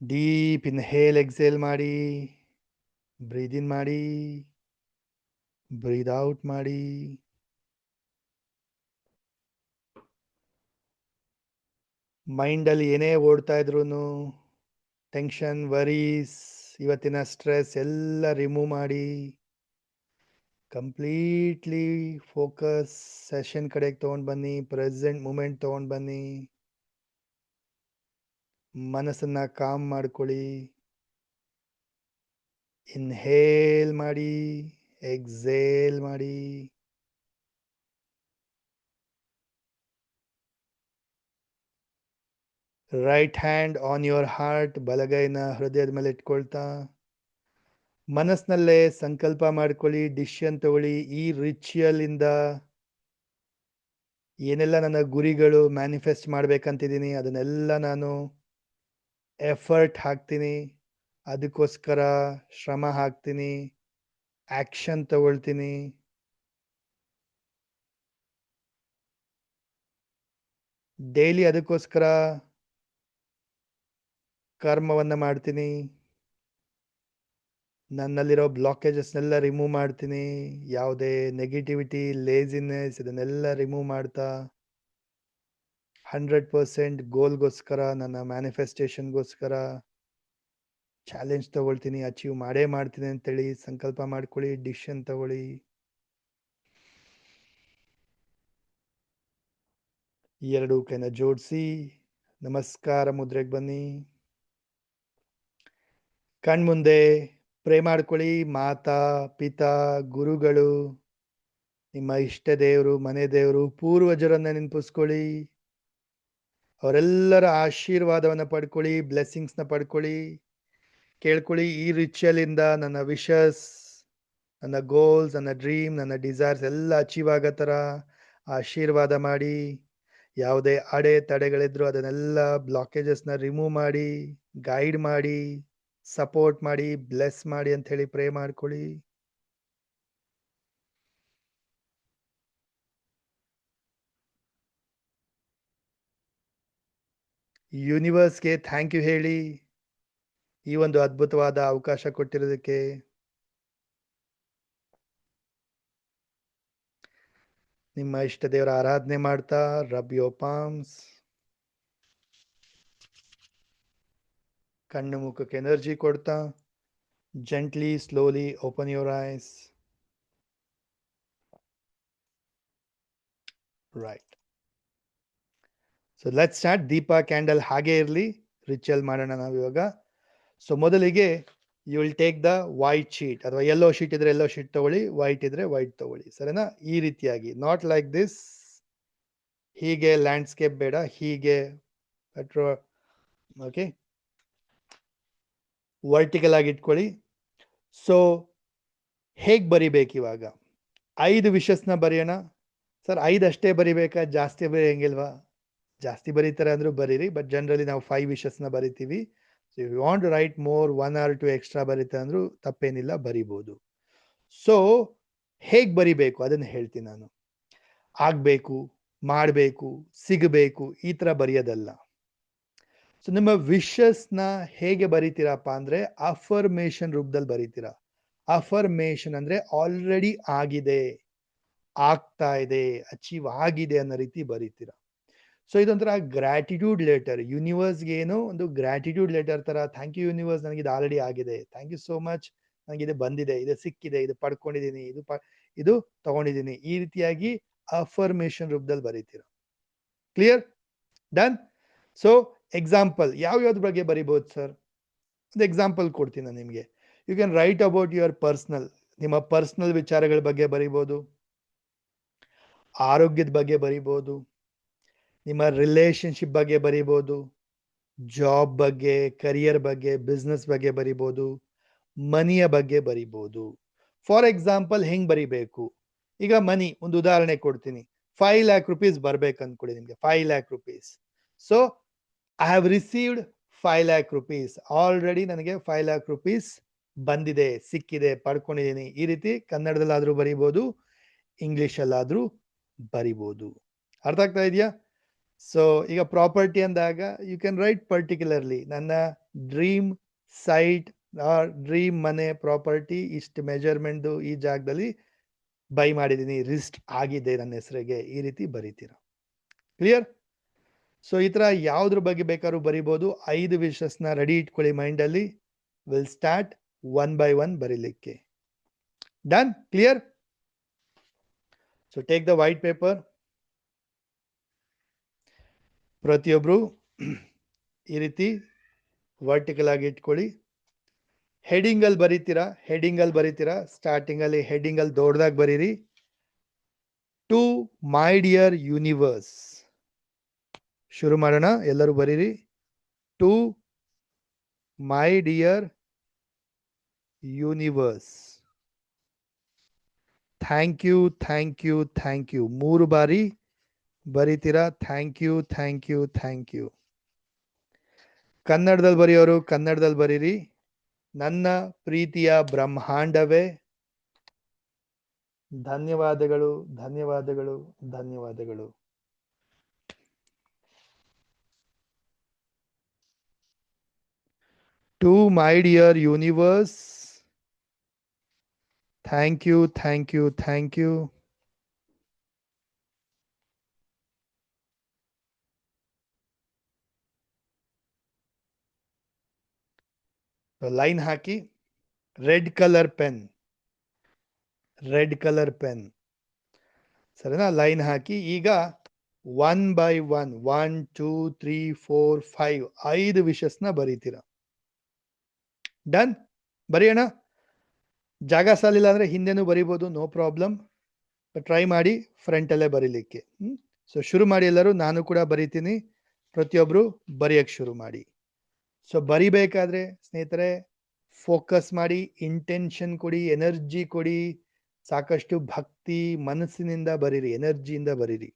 ಡೀಪ್ ಇನ್ಹೇಲ್, ಎಕ್ಸೇಲ್ ಮಾಡಿ. ಬ್ರೀದ್ ಇನ್ ಮಾಡಿ, ಬ್ರೀದ್ ಔಟ್ ಮಾಡಿ. ಮೈಂಡಲ್ಲಿ ಏನೇ ಓಡ್ತಾ ಇದ್ರು, ಟೆನ್ಷನ್, ವರೀಸ್, ಇವತ್ತಿನ ಸ್ಟ್ರೆಸ್ ಎಲ್ಲ ರಿಮೂವ್ ಮಾಡಿ. ಕಂಪ್ಲೀಟ್ಲಿ ಫೋಕಸ್ ಸೆಷನ್ ಕಡೆಗೆ ತೊಗೊಂಡು ಬನ್ನಿ. ಪ್ರೆಸೆಂಟ್ ಮೂಮೆಂಟ್ ತೊಗೊಂಡು ಬನ್ನಿ. ಮನಸ್ಸನ್ನ ಕಾಮ್ ಮಾಡ್ಕೊಳ್ಳಿ. ಇನ್ಹೇಲ್ ಮಾಡಿ, ಎಕ್ಸೇಲ್ ಮಾಡಿ. Right hand on your heart, ಬಲಗೈನ ಹೃದಯದ ಮೇಲೆ ಇಟ್ಕೊಳ್ತಾ ಮನಸ್ಸಿನಲ್ಲೇ ಸಂಕಲ್ಪ ಮಾಡ್ಕೊಳ್ಳಿ, ಡಿಸಿಷನ್ ತಗೊಳ್ಳಿ. ಈ ರಿಚುವಲ್ ಇಂದ ಏನೆಲ್ಲ ನನ್ನ ಗುರಿಗಳು ಮ್ಯಾನಿಫೆಸ್ಟ್ ಮಾಡ್ಬೇಕಂತಿದ್ದೀನಿ ಅದನ್ನೆಲ್ಲ ನಾನು ಎಫರ್ಟ್ ಹಾಕ್ತೀನಿ, ಅದಕ್ಕೋಸ್ಕರ ಶ್ರಮ ಹಾಕ್ತೀನಿ, ಆಕ್ಷನ್ ತಗೊಳ್ತೀನಿ. ಡೈಲಿ ಅದಕ್ಕೋಸ್ಕರ ಕರ್ಮವನ್ನ ಮಾಡ್ತೀನಿ. ನನ್ನಲ್ಲಿರೋ ಬ್ಲಾಕೇಜಸ್ನೆಲ್ಲ ರಿಮೂವ್ ಮಾಡ್ತೀನಿ. ಯಾವುದೇ ನೆಗೆಟಿವಿಟಿ, ಲೇಜಿನೆಸ್ ಇದನ್ನೆಲ್ಲ ರಿಮೂವ್ ಮಾಡ್ತಾ 100% ಗೋಲ್ಗೋಸ್ಕರ, ನನ್ನ ಮ್ಯಾನಿಫೆಸ್ಟೇಷನ್ಗೋಸ್ಕರ ಚಾಲೆಂಜ್ ತಗೊಳ್ತೀನಿ, ಅಚೀವ್ ಮಾಡೇ ಮಾಡ್ತೀನಿ ಅಂತೇಳಿ ಸಂಕಲ್ಪ ಮಾಡ್ಕೊಳ್ಳಿ, ಡಿಸಿಷನ್ ತಗೊಳ್ಳಿ. ಎರಡು ಕೈನ ಜೋಡಿಸಿ ನಮಸ್ಕಾರ ಮುದ್ರೆಗೆ ಬನ್ನಿ. ಕಣ್ಮುಂದೆ ಪ್ರೇ ಮಾಡ್ಕೊಳ್ಳಿ. ಮಾತಾ ಪಿತಾ ಗುರುಗಳು, ನಿಮ್ಮ ಇಷ್ಟ ದೇವರು, ಮನೆ ದೇವರು, ಪೂರ್ವಜರನ್ನ ನೆನಪಿಸ್ಕೊಳ್ಳಿ. ಅವರೆಲ್ಲರ ಆಶೀರ್ವಾದವನ್ನ ಪಡ್ಕೊಳ್ಳಿ, ಬ್ಲೆಸ್ಸಿಂಗ್ಸ್ನ ಪಡ್ಕೊಳ್ಳಿ. ಕೇಳ್ಕೊಳ್ಳಿ, ಈ ರಿಚುವಲ್ ಇಂದ ನನ್ನ ವಿಶಸ್, ನನ್ನ ಗೋಲ್ಸ್, ನನ್ನ ಡ್ರೀಮ್, ನನ್ನ ಡಿಸೈರ್ಸ್ ಎಲ್ಲ ಅಚೀವ್ ಆಗೋ ಥರ ಆಶೀರ್ವಾದ ಮಾಡಿ. ಯಾವುದೇ ಅಡೆ ತಡೆಗಳಿದ್ರು ಅದನ್ನೆಲ್ಲ ಬ್ಲಾಕೇಜಸ್ನ ರಿಮೂವ್ ಮಾಡಿ, ಗೈಡ್ ಮಾಡಿ, ಸಪೋರ್ಟ್ ಮಾಡಿ, ಬ್ಲೆಸ್ ಮಾಡಿ ಅಂತ ಹೇಳಿ ಪ್ರೇ ಮಾಡ್ಕೊಳ್ಳಿ. ಯೂನಿವರ್ಸ್ಗೆ ಥ್ಯಾಂಕ್ ಯು ಹೇಳಿ, ಈ ಒಂದು ಅದ್ಭುತವಾದ ಅವಕಾಶ ಕೊಟ್ಟಿರೋದಕ್ಕೆ. ನಿಮ್ಮ ಇಷ್ಟ ದೇವರ ಆರಾಧನೆ ಮಾಡ್ತಾ ರಬ್ ಯೋರ್ ಪಾಮ್ಸ್. ಕಣ್ಣು ಮುಖಕ್ಕೆ ಎನರ್ಜಿ ಕೊಡ್ತಾ gently slowly open your eyes. Right, so let's start. ದೀಪ ಕ್ಯಾಂಡಲ್ ಹಾಗೆ ಇರಲಿ, ರಿಚುವಲ್ ಮಾಡೋಣ ನಾವು ಇವಾಗ. ಸೊ ಮೊದಲಿಗೆ you will take the white sheet, ಅಥವಾ ಯೆಲ್ಲೋ ಶೀಟ್ ಇದ್ರೆ ಯೆಲ್ಲೋ ಶೀಟ್ ತಗೊಳ್ಳಿ, ವೈಟ್ ಇದ್ರೆ ವೈಟ್ ತಗೊಳ್ಳಿ, ಸರಿನಾ? ಈ ರೀತಿಯಾಗಿ, ನಾಟ್ ಲೈಕ್ ದಿಸ್, ಹೀಗೆ ಲ್ಯಾಂಡ್ಸ್ಕೇಪ್ ಬೇಡ, ಹೀಗೆ ಓಕೆ, ವರ್ಟಿಕಲ್ ಆಗಿ ಇಟ್ಕೊಳ್ಳಿ. ಸೊ ಹೇಗೆ ಬರಿಬೇಕು ಇವಾಗ? 5 ವಿಶಸ್ನ ಬರೆಯೋಣ. ಸರ್ 5 ಅಷ್ಟೇ ಬರಿಬೇಕಾ, ಜಾಸ್ತಿ ಬರೆಯಂಗಿಲ್ವಾ? ಜಾಸ್ತಿ ಬರೀತಾರೆ ಅಂದ್ರೂ ಬರೀರಿ, ಬಟ್ ಜನರಲಿ ನಾವು 5 ವಿಶಸ್ನ ಬರಿತೀವಿ. So if you want to write more 1 or 2 extra ಬರೀತಾರೆ ಅಂದ್ರೂ ತಪ್ಪೇನಿಲ್ಲ, ಬರಿಬೋದು. ಸೊ ಹೇಗೆ ಬರಿಬೇಕು ಅದನ್ನು ಹೇಳ್ತೀನಿ ನಾನು. ಆಗಬೇಕು, ಮಾಡಬೇಕು, ಸಿಗಬೇಕು, ಈ ಥರ ಬರೆಯೋದಲ್ಲ. ಸೊ ನಿಮ್ಮ ವಿಶಸ್ನ ಹೇಗೆ ಬರೀತೀರಪ್ಪ ಅಂದ್ರೆ ಅಫರ್ಮೇಷನ್ ರೂಪದಲ್ಲಿ ಬರೀತೀರಾ. ಅಫರ್ಮೇಷನ್ ಅಂದ್ರೆ ಆಲ್ರೆಡಿ ಆಗಿದೆ, ಆಗ್ತಾ ಇದೆ, ಅಚೀವ್ ಆಗಿದೆ ಅನ್ನೋ ರೀತಿ ಬರೀತೀರಾ. ಸೊ ಇದೊಂಥರ ಗ್ರಾಟಿಟ್ಯೂಡ್ ಲೆಟರ್. ಯೂನಿವರ್ಸ್ಗೆ ಏನೋ ಒಂದು ಗ್ರಾಟಿಟ್ಯೂಡ್ ಲೆಟರ್ ತರ, ಥ್ಯಾಂಕ್ ಯು ಯೂನಿವರ್ಸ್, ನನಗೆ ಇದು ಆಲ್ರೆಡಿ ಆಗಿದೆ, ಥ್ಯಾಂಕ್ ಯು ಸೋ ಮಚ್, ನನಗೆ ಇದು ಬಂದಿದೆ, ಇದು ಸಿಕ್ಕಿದೆ, ಇದು ಪಡ್ಕೊಂಡಿದ್ದೀನಿ, ಇದು ತಗೊಂಡಿದ್ದೀನಿ, ಈ ರೀತಿಯಾಗಿ ಅಫರ್ಮೇಷನ್ ರೂಪದಲ್ಲಿ ಬರೀತೀರಾ. ಕ್ಲಿಯರ್? ಡನ್. ಸೊ ಎಕ್ಸಾಂಪಲ್ ಯಾವ್ಯಾವ್ದ್ರ ಬಗ್ಗೆ ಬರಿಬಹುದು ಸರ್? ಒಂದು ಎಕ್ಸಾಂಪಲ್ ಕೊಡ್ತೀನಿ ನಾನು ನಿಮಗೆ. You can write about your personal, ನಿಮ್ಮ ಪರ್ಸನಲ್ ವಿಚಾರಗಳ ಬಗ್ಗೆ ಬರಿಬೋದು, ಆರೋಗ್ಯದ ಬಗ್ಗೆ ಬರಿಬೋದು, ನಿಮ್ಮ ರಿಲೇಶನ್ಶಿಪ್ ಬಗ್ಗೆ ಬರಿಬೋದು, ಜಾಬ್ ಬಗ್ಗೆ, ಕರಿಯರ್ ಬಗ್ಗೆ, ಬಿಸ್ನೆಸ್ ಬಗ್ಗೆ ಬರಿಬೋದು, ಮನಿಯ ಬಗ್ಗೆ ಬರಿಬೋದು. ಫಾರ್ ಎಕ್ಸಾಂಪಲ್ ಹೆಂಗ್ ಬರಿಬೇಕು? ಈಗ ಮನಿ ಒಂದು ಉದಾಹರಣೆ ಕೊಡ್ತೀನಿ. 5 lakh rupees ಬರ್ಬೇಕು ಅನ್ಕೊಳ್ಳಿ ನಿಮ್ಗೆ, 5 lakh rupees. So I have received 5 lakh rupees. Already ನನಗೆ 5 lakh rupees ಬಂದಿದೆ, ಸಿಕ್ಕಿದೆ, ಪಡ್ಕೊಂಡಿದ್ದೀನಿ. ಈ ರೀತಿ ಕನ್ನಡದಲ್ಲಾದ್ರೂ ಬರಿಬೋದು, ಇಂಗ್ಲಿಷಲ್ಲಾದ್ರೂ ಬರಿಬೋದು. ಅರ್ಥ ಆಗ್ತಾ ಇದೆಯಾ? ಸೊ ಈಗ ಪ್ರಾಪರ್ಟಿ ಅಂದಾಗ ಯು ಕ್ಯಾನ್ ರೈಟ್ ಪರ್ಟಿಕ್ಯುಲರ್ಲಿ, ನನ್ನ ಡ್ರೀಮ್ ಸೈಟ್ ಡ್ರೀಮ್ ಮನೆ ಪ್ರಾಪರ್ಟಿ ಇಷ್ಟು ಮೆಜರ್ಮೆಂಟ್ ಈ ಜಾಗದಲ್ಲಿ ಬೈ ಮಾಡಿದ್ದೀನಿ, ರಿಸ್ಟ್ ಆಗಿದೆ ನನ್ನ ಹೆಸರಿಗೆ, ಈ ರೀತಿ ಬರೀತೀರ. ಕ್ಲಿಯರ್? ಸೊ ಈ ತರ ಯಾವ್ದ್ರ ಬಗ್ಗೆ ಬೇಕಾದ್ರೂ ಬರಿಬೋದು. 5 ವಿಷಸ್ನ ರೆಡಿ ಇಟ್ಕೊಳ್ಳಿ ಮೈಂಡ್ ಅಲ್ಲಿ. Will start one by one ಬರೀಲಿಕ್ಕೆ. Done? Clear? So take the white paper. ಪ್ರತಿಯೊಬ್ರು ಈ ರೀತಿ ವರ್ಟಿಕಲ್ ಆಗಿ ಇಟ್ಕೊಳ್ಳಿ. ಹೆಡಿಂಗ್ ಅಲ್ಲಿ ಬರೀತೀರಾ. ಸ್ಟಾರ್ಟಿಂಗ್ ಅಲ್ಲಿ ಹೆಡಿಂಗ್ ಅಲ್ಲಿ ದೊಡ್ಡದಾಗಿ ಬರೀರಿ. To my dear universe. ಶುರು ಮಾಡೋಣ, ಎಲ್ಲರೂ ಬರೀರಿ. To my dear universe. Thank you, thank you, thank you. 3 ಬಾರಿ ಬರೀತೀರಾ. Thank you, thank you, thank you. ಕನ್ನಡದಲ್ಲಿ ಬರೆಯೋರು ಕನ್ನಡದಲ್ಲಿ ಬರೀರಿ. ನನ್ನ ಪ್ರೀತಿಯ ಬ್ರಹ್ಮಾಂಡವೇ, ಧನ್ಯವಾದಗಳು, ಧನ್ಯವಾದಗಳು, ಧನ್ಯವಾದಗಳು. To my dear universe, thank you, thank you, thank you. Line ಹಾಕಿ. Red colour pen, red colour pen, ಸರಿನಾ? ಲೈನ್ ಹಾಕಿ. ಈಗ 1 by 1, 1 2 3 4 5, 5 ವಿಷಸ್ನ ಬರೀತೀರಾ. ಡನ್? ಬರೆಯೋಣ. ಜಾಗ ಸಾಲಿಲ್ಲ ಅಂದ್ರೆ ಹಿಂದೆನೂ ಬರಿಬೋದು, ನೋ ಪ್ರಾಬ್ಲಮ್. ಟ್ರೈ ಮಾಡಿ ಫ್ರಂಟ್ ಅಲ್ಲೇ ಬರೀಲಿಕ್ಕೆ. ಸೊ ಶುರು ಮಾಡಿ ಎಲ್ಲರೂ. ನಾನು ಕೂಡ ಬರಿತೀನಿ, ಪ್ರತಿಯೊಬ್ರು ಬರೆಯಕ್ಕೆ ಶುರು ಮಾಡಿ. ಸೊ ಬರಿಬೇಕಾದ್ರೆ ಸ್ನೇಹಿತರೆ ಫೋಕಸ್ ಮಾಡಿ, ಇಂಟೆನ್ಷನ್ ಕೊಡಿ, ಎನರ್ಜಿ ಕೊಡಿ, ಸಾಕಷ್ಟು ಭಕ್ತಿ ಮನಸ್ಸಿನಿಂದ ಬರೀರಿ, ಎನರ್ಜಿಯಿಂದ ಬರೀರಿ.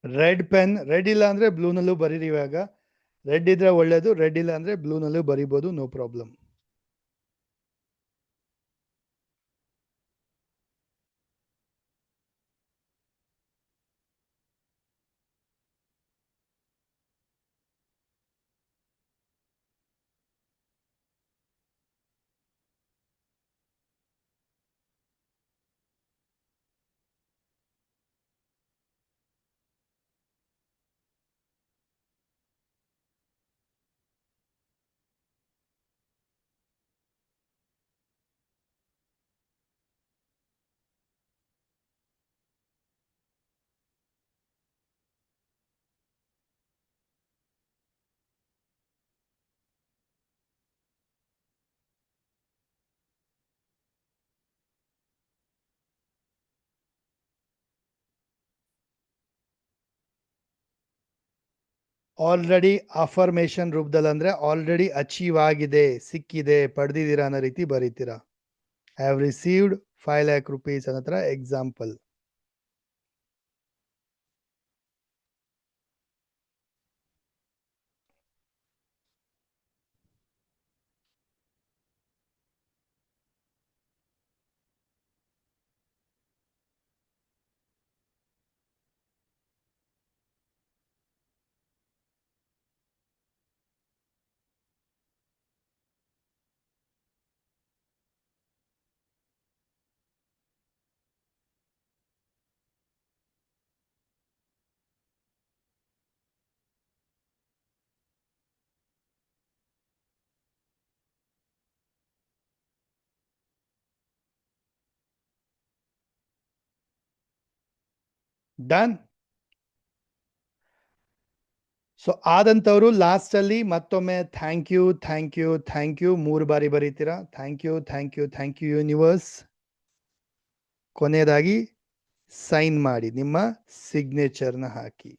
ರೆಡ್ ಪೆನ್, ರೆಡ್ ಇಲ್ಲ ಅಂದ್ರೆ ಬ್ಲೂನಲ್ಲೂ ಬರೀರಿ. ಇವಾಗ ರೆಡ್ ಇದ್ರೆ ಒಳ್ಳೇದು, ರೆಡ್ ಇಲ್ಲ ಅಂದ್ರೆ ಬ್ಲೂನಲ್ಲೂ ಬರಿಬೋದು, ನೋ ಪ್ರಾಬ್ಲಮ್. ಆಲ್ರೆಡಿ ಅಫರ್ಮೇಶನ್ ರೂಪದಲ್ಲಿ ಅಂದ್ರೆ ಆಲ್ರೆಡಿ ಅಚೀವ್ ಆಗಿದೆ, ಸಿಕ್ಕಿದೆ, ಪಡೆದಿದ್ದೀರಾ ಅನ್ನೋ ರೀತಿ ಬರೀತೀರಾ. ಹ್ಯಾವ್ ರಿಸೀವ್ಡ್ 5 lakh rupees ಅನ್ನತ್ರ ಎಕ್ಸಾಂಪಲ್. ಡನ್. ಸೊ ಆದಂತವರು ಲಾಸ್ಟ್ ಅಲ್ಲಿ ಮತ್ತೊಮ್ಮೆ ಥ್ಯಾಂಕ್ ಯು 3 ಬಾರಿ ಬರೀತೀರಾ. Thank you universe. ಕೊನೆಯದಾಗಿ ಸೈನ್ ಮಾಡಿ, ನಿಮ್ಮ ಸಿಗ್ನೇಚರ್ನ ಹಾಕಿ.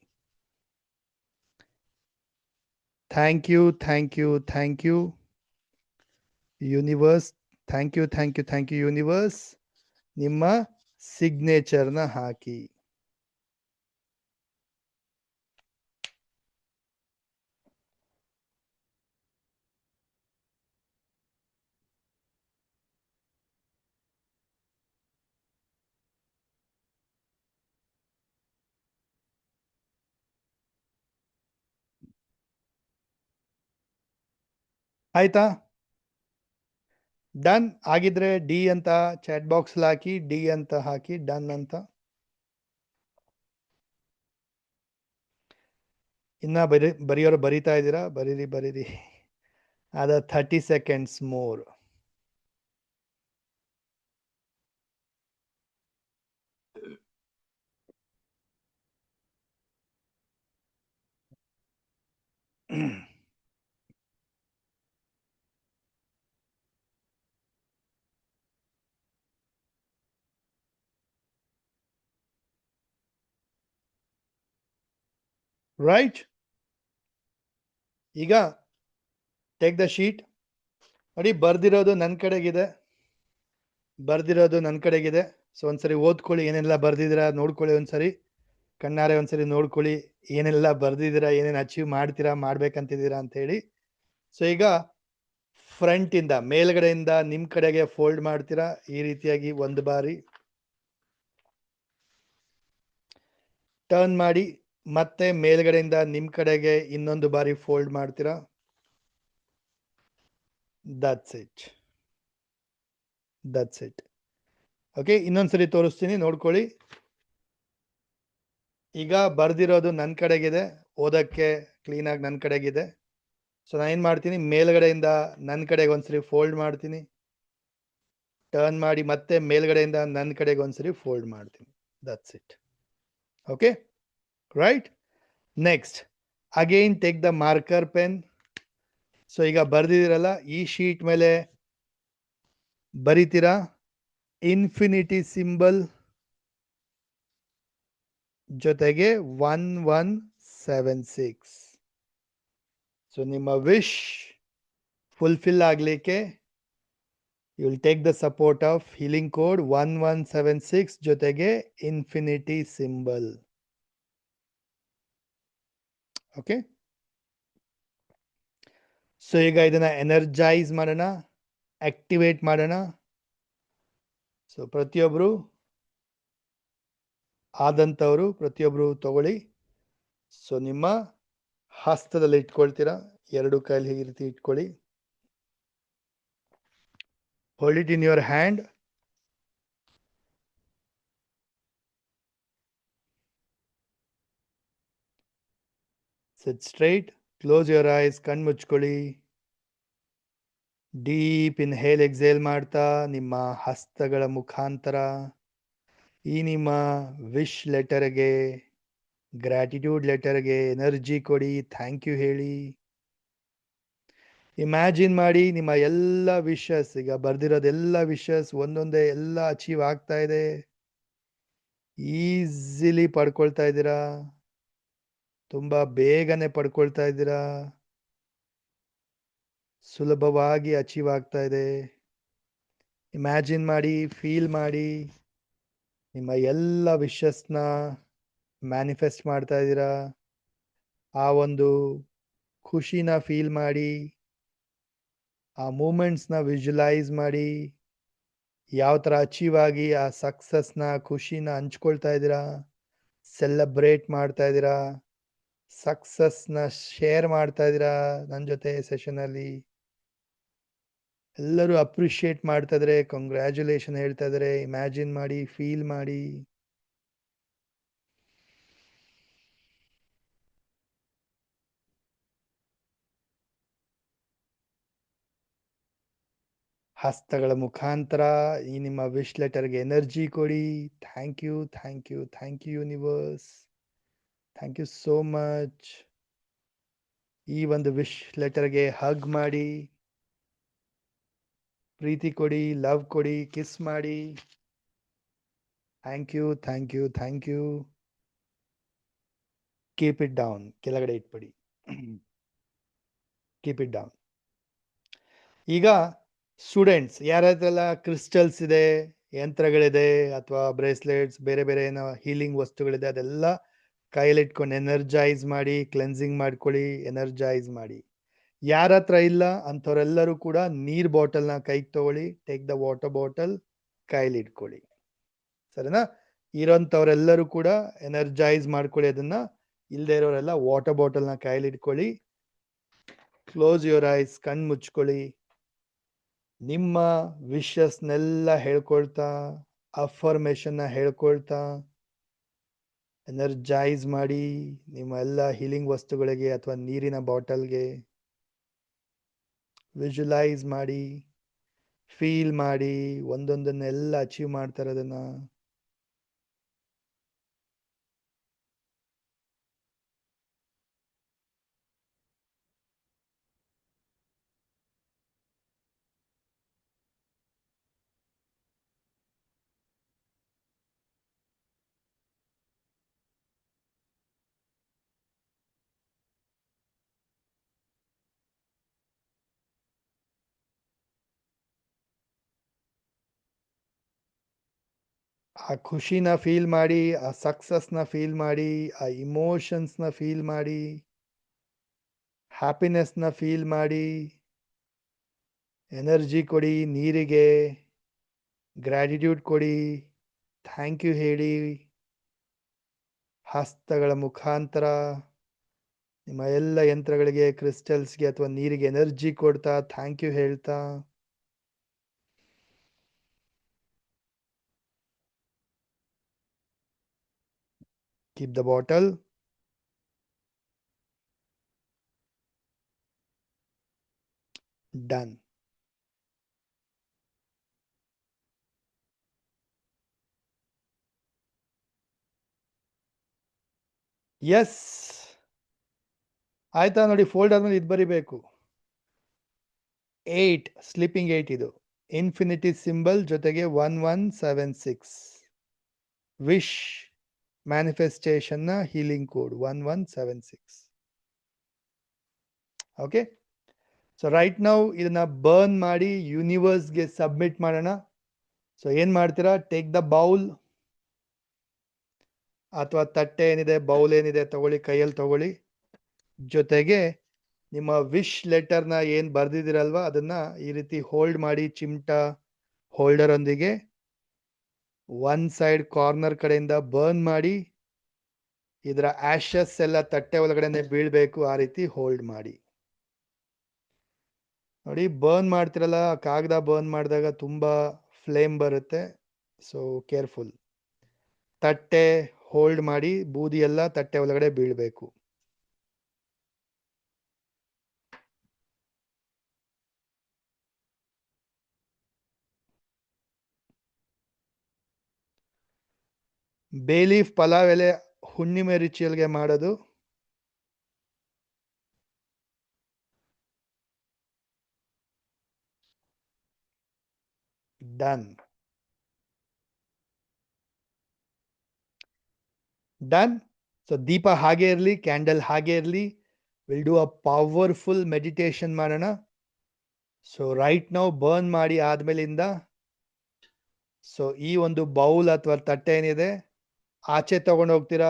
Thank you universe. Thank you universe. ನಿಮ್ಮ ಸಿಗ್ನೇಚರ್ನ ಹಾಕಿ. ಆಯ್ತಾ? ಡನ್ ಆಗಿದ್ರೆ ಡಿ ಅಂತ ಚಾಟ್ ಬಾಕ್ಸ್ ಹಾಕಿ, ಡಿ ಅಂತ ಹಾಕಿ, ಡನ್ ಅಂತ. ಇನ್ನ ಬರೆಯೋರು ಬರಿತಾ ಇದ್ದೀರಾ? ಬರೀರಿ. ಅದ 30 seconds more. ರೈಟ್. ಈಗ ಟೇಕ್ ದ ಶೀಟ್. ನೋಡಿ, ಬರ್ದಿರೋದು ನನ್ನ ಕಡೆಗಿದೆ. ಸೊ ಒಂದ್ಸರಿ ಓದ್ಕೊಳ್ಳಿ, ಏನೆಲ್ಲ ಬರ್ದಿದ್ದೀರಾ ನೋಡ್ಕೊಳ್ಳಿ. ಒಂದ್ಸರಿ ಕಣ್ಣಾರೆ ಒಂದ್ಸರಿ ನೋಡ್ಕೊಳ್ಳಿ, ಏನೆಲ್ಲ ಬರ್ದಿದ್ದೀರಾ, ಏನೇನು ಅಚೀವ್ ಮಾಡ್ಬೇಕಂತಿದ್ದೀರಾ ಅಂತ ಹೇಳಿ. ಸೊ ಈಗ ಫ್ರಂಟ್ ಇಂದ, ಮೇಲ್ಗಡೆಯಿಂದ ನಿಮ್ ಕಡೆಗೆ ಫೋಲ್ಡ್ ಮಾಡ್ತೀರಾ ಈ ರೀತಿಯಾಗಿ. ಒಂದು ಬಾರಿ ಟರ್ನ್ ಮಾಡಿ, ಮತ್ತೆ ಮೇಲ್ಗಡೆಯಿಂದ ನಿಮ್ ಕಡೆಗೆ ಇನ್ನೊಂದು ಬಾರಿ ಫೋಲ್ಡ್ ಮಾಡ್ತೀರಾ. That's it. ಓಕೆ, ಇನ್ನೊಂದ್ಸರಿ ತೋರಿಸ್ತೀನಿ, ನೋಡ್ಕೊಳ್ಳಿ. ಈಗ ಬರ್ದಿರೋದು ನನ್ನ ಕಡೆಗಿದೆ, ಓದಕ್ಕೆ ಕ್ಲೀನಾಗಿ ನನ್ನ ಕಡೆಗಿದೆ. ಸೊ ನಾನು ಏನು ಮಾಡ್ತೀನಿ, ಮೇಲ್ಗಡೆಯಿಂದ ನನ್ನ ಕಡೆಗೆ ಒಂದ್ಸರಿ ಫೋಲ್ಡ್ ಮಾಡ್ತೀನಿ, ಟರ್ನ್ ಮಾಡಿ ಮತ್ತೆ ಮೇಲ್ಗಡೆಯಿಂದ ನನ್ನ ಕಡೆಗೆ ಒಂದ್ಸರಿ ಫೋಲ್ಡ್ ಮಾಡ್ತೀನಿ. That's it. Okay, right. Next again take the marker pen. So ಈಗ ಬರ್ದಿದ್ದೀರಲ್ಲ, ಈ ಶೀಟ್ ಮೇಲೆ ಬರಿತೀರಾ ಇನ್ಫಿನಿಟಿ ಸಿಂಬಲ್ ಜೊತೆಗೆ 1176. ಸೊ ನಿಮ್ಮ ವಿಶ್ ಫುಲ್ಫಿಲ್ ಆಗಲಿಕ್ಕೆ you will take the support of healing code 1176 ಜೊತೆಗೆ ಇನ್ಫಿನಿಟಿ ಸಿಂಬಲ್. ಓಕೆ, ಸೊ ಈಗ ಇದನ್ನ ಎನರ್ಜೈಸ್ ಮಾಡೋಣ, ಆಕ್ಟಿವೇಟ್ ಮಾಡೋಣ. ಸೊ ಪ್ರತಿಯೊಬ್ರು ತಗೊಳ್ಳಿ. ಸೊ ನಿಮ್ಮ ಹಸ್ತದಲ್ಲಿ ಇಟ್ಕೊಳ್ತೀರಾ, ಎರಡು ಕೈಲಿ ಈ ರೀತಿ ಇಟ್ಕೊಳ್ಳಿ. Hold it in your hand. Sit straight, close your eyes, ಕಣ್ ಮುಚ್ಕೊಳ್ಳಿ. ಡೀಪ್ ಇನ್ಹೇಲ್ ಎಕ್ಸೇಲ್ ಮಾಡ್ತಾ ನಿಮ್ಮ ಹಸ್ತಗಳ ಮುಖಾಂತರ ಈ ನಿಮ್ಮ ವಿಶ್ ಲೆಟರ್ಗೆ, ಗ್ರಾಟಿಟ್ಯೂಡ್ ಲೆಟರ್ಗೆ ಎನರ್ಜಿ ಕೊಡಿ, ಥ್ಯಾಂಕ್ ಯು ಹೇಳಿ. ಇಮ್ಯಾಜಿನ್ ಮಾಡಿ ನಿಮ್ಮ ಎಲ್ಲ ವಿಶಸ್, ಈಗ ಬರ್ದಿರೋದೆಲ್ಲ ವಿಶಸ್ ಒಂದೊಂದೇ ಎಲ್ಲ ಅಚೀವ್ ಆಗ್ತಾ ಇದೆ, ಈಸಿಲಿ ಪಡ್ಕೊಳ್ತಾ ಇದ್ದೀರಾ. ತುಂಬಾ ಬೇಗನೆ ಪಡ್ಕೊಳ್ತಾ ಇದ್ದೀರಾ. ಸುಲಭವಾಗಿ ಅಚೀವ್ ಆಗ್ತಾ ಇದೆ. ಇಮ್ಯಾಜಿನ್ ಮಾಡಿ, ಫೀಲ್ ಮಾಡಿ, ನಿಮ್ಮ ಎಲ್ಲ ವಿಶಸ್ನ ಮ್ಯಾನಿಫೆಸ್ಟ್ ಮಾಡ್ತಾ ಇದ್ದೀರಾ. ಆ ಒಂದು ಖುಷಿನ ಫೀಲ್ ಮಾಡಿ, ಆ ಮೂಮೆಂಟ್ಸ್ನ ವಿಜುವಲೈಸ್ ಮಾಡಿ, ಯಾವ ಥರ ಅಚೀವ್ ಆಗಿ ಆ ಸಕ್ಸಸ್ನ ಖುಷಿನ ಹಂಚ್ಕೊಳ್ತಾ ಇದ್ದೀರಾ, ಸೆಲೆಬ್ರೇಟ್ ಮಾಡ್ತಾ ಇದ್ದೀರಾ, ಸಕ್ಸಸ್ನ ಶೇರ್ ಮಾಡ್ತಾ ಇದ್ದೀರಾ ನನ್ನ ಜೊತೆ ಸೆಷನಲ್ಲಿ. ಎಲ್ಲರೂ ಅಪ್ರಿಷಿಯೇಟ್ ಮಾಡ್ತಾ ಇದ್ದಾರೆ, ಕಂಗ್ರ್ಯಾಚುಲೇಷನ್ ಹೇಳ್ತಾ ಇದ್ದಾರೆ. ಇಮ್ಯಾಜಿನ್ ಮಾಡಿ, ಫೀಲ್ ಮಾಡಿ. ಹಸ್ತಗಳ ಮುಖಾಂತರ ಈ ನಿಮ್ಮ ವಿಶ್ ಲೆಟರ್ಗೆ ಎನರ್ಜಿ ಕೊಡಿ. Thank you, thank you, thank you universe, thank you so much. ಈ ಒಂದು ವಿಶ್ ಲೆಟರ್ಗೆ ಹಗ್ ಮಾಡಿ, ಪ್ರೀತಿ ಕೊಡಿ, ಲವ್ ಕೊಡಿ, ಕಿಸ್ ಮಾಡಿ. Thank you, thank you, thank you. Keep it down, ಕೆಳಗಡೆ ಇಟ್ಬಿಡಿ. Keep it down. ಈಗ ಸ್ಟೂಡೆಂಟ್ಸ್ ಯಾರ್ಯಾರೆಲ್ಲ ಕ್ರಿಸ್ಟಲ್ಸ್ ಇದೆ, ಯಂತ್ರಗಳಿದೆ, ಅಥವಾ ಬ್ರೇಸ್ಲೆಟ್ಸ್, ಬೇರೆ ಬೇರೆ ಏನೋ ಹೀಲಿಂಗ್ ವಸ್ತುಗಳಿದೆ, ಅದೆಲ್ಲ ಕೈಲಿಟ್ಕೊಂಡು ಎನರ್ಜೈಸ್ ಮಾಡಿ, ಕ್ಲೆನ್ಸಿಂಗ್ ಮಾಡ್ಕೊಳ್ಳಿ, ಎನರ್ಜೈಸ್ ಮಾಡಿ. ಯಾರ ಹತ್ರ ಇಲ್ಲ ಅಂಥವ್ರೆಲ್ಲರೂ ಕೂಡ ನೀರ್ ಬಾಟಲ್ನ ಕೈಗೆ ತಗೊಳ್ಳಿ. ಟೇಕ್ ದ ವಾಟರ್ ಬಾಟಲ್, ಕೈಲಿ ಇಟ್ಕೊಳ್ಳಿ. ಸರಿನಾ? ಇರೋಂಥವ್ರೆಲ್ಲರೂ ಕೂಡ ಎನರ್ಜೈಸ್ ಮಾಡ್ಕೊಳ್ಳಿ ಅದನ್ನ. ಇಲ್ಲದೆ ಇರೋರೆಲ್ಲ ವಾಟರ್ ಬಾಟಲ್ನ ಕೈಲಿ ಇಟ್ಕೊಳ್ಳಿ. ಕ್ಲೋಸ್ ಯುವರ್ ಐಸ್, ಕಣ್ಣು ಮುಚ್ಕೊಳ್ಳಿ. ನಿಮ್ಮ ವಿಶಸ್ನೆಲ್ಲ ಹೇಳ್ಕೊಳ್ತಾ, ಅಫರ್ಮೇಷನ್ನ ಹೇಳ್ಕೊಳ್ತಾ ಎನರ್ಜೈಸ್ ಮಾಡಿ ನಿಮ್ಮ ಎಲ್ಲ ಹೀಲಿಂಗ್ ವಸ್ತುಗಳಿಗೆ ಅಥವಾ ನೀರಿನ ಬಾಟಲ್ಗೆ. ವಿಜುವಲೈಸ್ ಮಾಡಿ, ಫೀಲ್ ಮಾಡಿ, ಒಂದೊಂದನ್ನೆಲ್ಲ ಅಚೀವ್ ಮಾಡ್ತಾ ಇರೋದನ್ನ. ಆ ಖುಷಿನ ಫೀಲ್ ಮಾಡಿ, ಆ ಸಕ್ಸಸ್ನ ಫೀಲ್ ಮಾಡಿ, ಆ ಇಮೋಷನ್ಸ್ನ ಫೀಲ್ ಮಾಡಿ, ಹ್ಯಾಪಿನೆಸ್ನ ಫೀಲ್ ಮಾಡಿ. ಎನರ್ಜಿ ಕೊಡಿ ನೀರಿಗೆ, ಗ್ರ್ಯಾಟಿಟ್ಯೂಡ್ ಕೊಡಿ, ಥ್ಯಾಂಕ್ ಯು ಹೇಳಿ. ಹಸ್ತಗಳ ಮುಖಾಂತರ ನಿಮ್ಮ ಎಲ್ಲ ಯಂತ್ರಗಳಿಗೆ, ಕ್ರಿಸ್ಟಲ್ಸ್ಗೆ ಅಥವಾ ನೀರಿಗೆ ಎನರ್ಜಿ ಕೊಡ್ತಾ ಥ್ಯಾಂಕ್ ಯು ಹೇಳ್ತಾ. Keep the bottle. Done. Yes ಆಯ್ತಾ? ನೋಡಿ, ಫೋಲ್ಡ್ ಆದ್ಮೇಲೆ ಇದು ಬರಿಬೇಕು. 8 ಸ್ಲೀಪಿಂಗ್ 8 ಇದು ಇನ್ಫಿನಿಟಿ ಸಿಂಬಲ್ ಜೊತೆಗೆ 1176 ವಿಶ್ ಮ್ಯಾನಿಫೆಸ್ಟೇಷನ್ನ healing code 1176. Okay, so right now ಇದನ್ನ ಬರ್ನ್ ಮಾಡಿ ಯೂನಿವರ್ಸ್ಗೆ ಸಬ್ಮಿಟ್ ಮಾಡೋಣ. ಸೊ ಏನ್ ಮಾಡ್ತೀರಾ? ಟೇಕ್ ದ ಬೌಲ್ ಅಥವಾ ತಟ್ಟೆ ಏನಿದೆ, ಬೌಲ್ ಏನಿದೆ ತಗೊಳ್ಳಿ, ಕೈಯಲ್ಲಿ ತಗೊಳ್ಳಿ. ಜೊತೆಗೆ ನಿಮ್ಮ ವಿಶ್ ಲೆಟರ್ನ ಏನ್ ಬರ್ದಿದ್ದೀರಲ್ವಾ ಅದನ್ನ ಈ ರೀತಿ ಹೋಲ್ಡ್ ಮಾಡಿ, ಚಿಮ್ಟ ಹೋಲ್ಡರ್ ಒಂದಿಗೆ ಒನ್ ಸೈಡ್ ಕಾರ್ನರ್ ಕಡೆಯಿಂದ ಬರ್ನ್ ಮಾಡಿ. ಇದರ ಆಶಸ್ ಎಲ್ಲ ತಟ್ಟೆ ಒಳಗಡೆನೆ ಬೀಳ್ಬೇಕು, ಆ ರೀತಿ ಹೋಲ್ಡ್ ಮಾಡಿ. ನೋಡಿ, ಬರ್ನ್ ಮಾಡ್ತಿರಲ್ಲ, ಕಾಗದ ಬರ್ನ್ ಮಾಡಿದಾಗ ತುಂಬಾ ಫ್ಲೇಮ್ ಬರುತ್ತೆ, ಸೊ ಕೇರ್ಫುಲ್. ತಟ್ಟೆ ಹೋಲ್ಡ್ ಮಾಡಿ, ಬೂದಿ ಎಲ್ಲ ತಟ್ಟೆ ಒಳಗಡೆ ಬೀಳ್ಬೇಕು. ಬೇಲೀಫ್ ಪಲಾವ್ ಎಲೆ ಹುಣ್ಣಿಮೆ ರಿಚುವಲ್ಗೆ ಮಾಡೋದು. ಡನ್. ಡನ್. ಸೊ ದೀಪ ಹಾಗೆ ಇರಲಿ, ಕ್ಯಾಂಡಲ್ ಹಾಗೆ ಇರಲಿ. Will do a powerful meditation ಮಾಡೋಣ. ಸೊ ರೈಟ್ ನಾವು ಬರ್ನ್ ಮಾಡಿ ಆದ್ಮೇಲಿಂದ ಸೊ ಈ ಒಂದು ಬೌಲ್ ಅಥವಾ ತಟ್ಟೆ ಏನಿದೆ ಆಚೆ ತಗೊಂಡು ಹೋಗ್ತೀರಾ,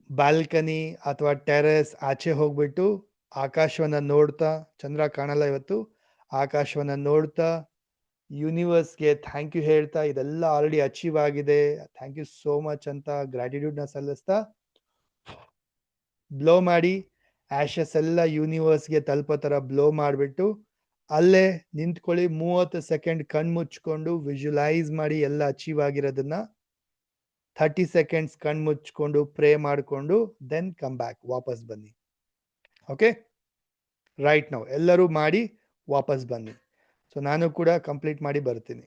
ಬಾಲ್ಕನಿ ಅಥವಾ ಟೆರೆಸ್ ಆಚೆ ಹೋಗ್ಬಿಟ್ಟು ಆಕಾಶವನ್ನ ನೋಡ್ತಾ, ಚಂದ್ರ ಕಾಣಲ್ಲ ಇವತ್ತು, ಆಕಾಶವನ್ನ ನೋಡ್ತಾ ಯೂನಿವರ್ಸ್ಗೆ ಥ್ಯಾಂಕ್ ಯು ಹೇಳ್ತಾ, ಇದೆಲ್ಲ ಆಲ್ರೆಡಿ ಅಚೀವ್ ಆಗಿದೆ, ಥ್ಯಾಂಕ್ ಯು ಸೋ ಮಚ್ ಅಂತ ಗ್ರಾಟಿಟ್ಯೂಡ್ನ ಸಲ್ಲಿಸ್ತಾ ಬ್ಲೋ ಮಾಡಿ. ಆಶಸ್ ಎಲ್ಲ ಯೂನಿವರ್ಸ್ಗೆ ತಲುಪೋ ಥರ ಬ್ಲೋ ಮಾಡಿಬಿಟ್ಟು ಅಲ್ಲೇ ನಿಂತ್ಕೊಳ್ಳಿ. 30 ಸೆಕೆಂಡ್ ಕಣ್ಮುಚ್ಕೊಂಡು ವಿಜುವಲೈಸ್ ಮಾಡಿ ಎಲ್ಲ ಅಚೀವ್ ಆಗಿರೋದನ್ನ. 30 ಸೆಕೆಂಡ್ಸ್ ಕಣ್ಮುಚ್ಕೊಂಡು ಪ್ರೇ ಮಾಡಿಕೊಂಡು ದೆನ್ ಕಮ್ ಬ್ಯಾಕ್, ವಾಪಸ್ ಬನ್ನಿ. ಓಕೆ, ರೈಟ್ ನಾವು ಎಲ್ಲರೂ ಮಾಡಿ ವಾಪಸ್ ಬನ್ನಿ. ಸೊ ನಾನು ಕೂಡ ಕಂಪ್ಲೀಟ್ ಮಾಡಿ ಬರ್ತೀನಿ.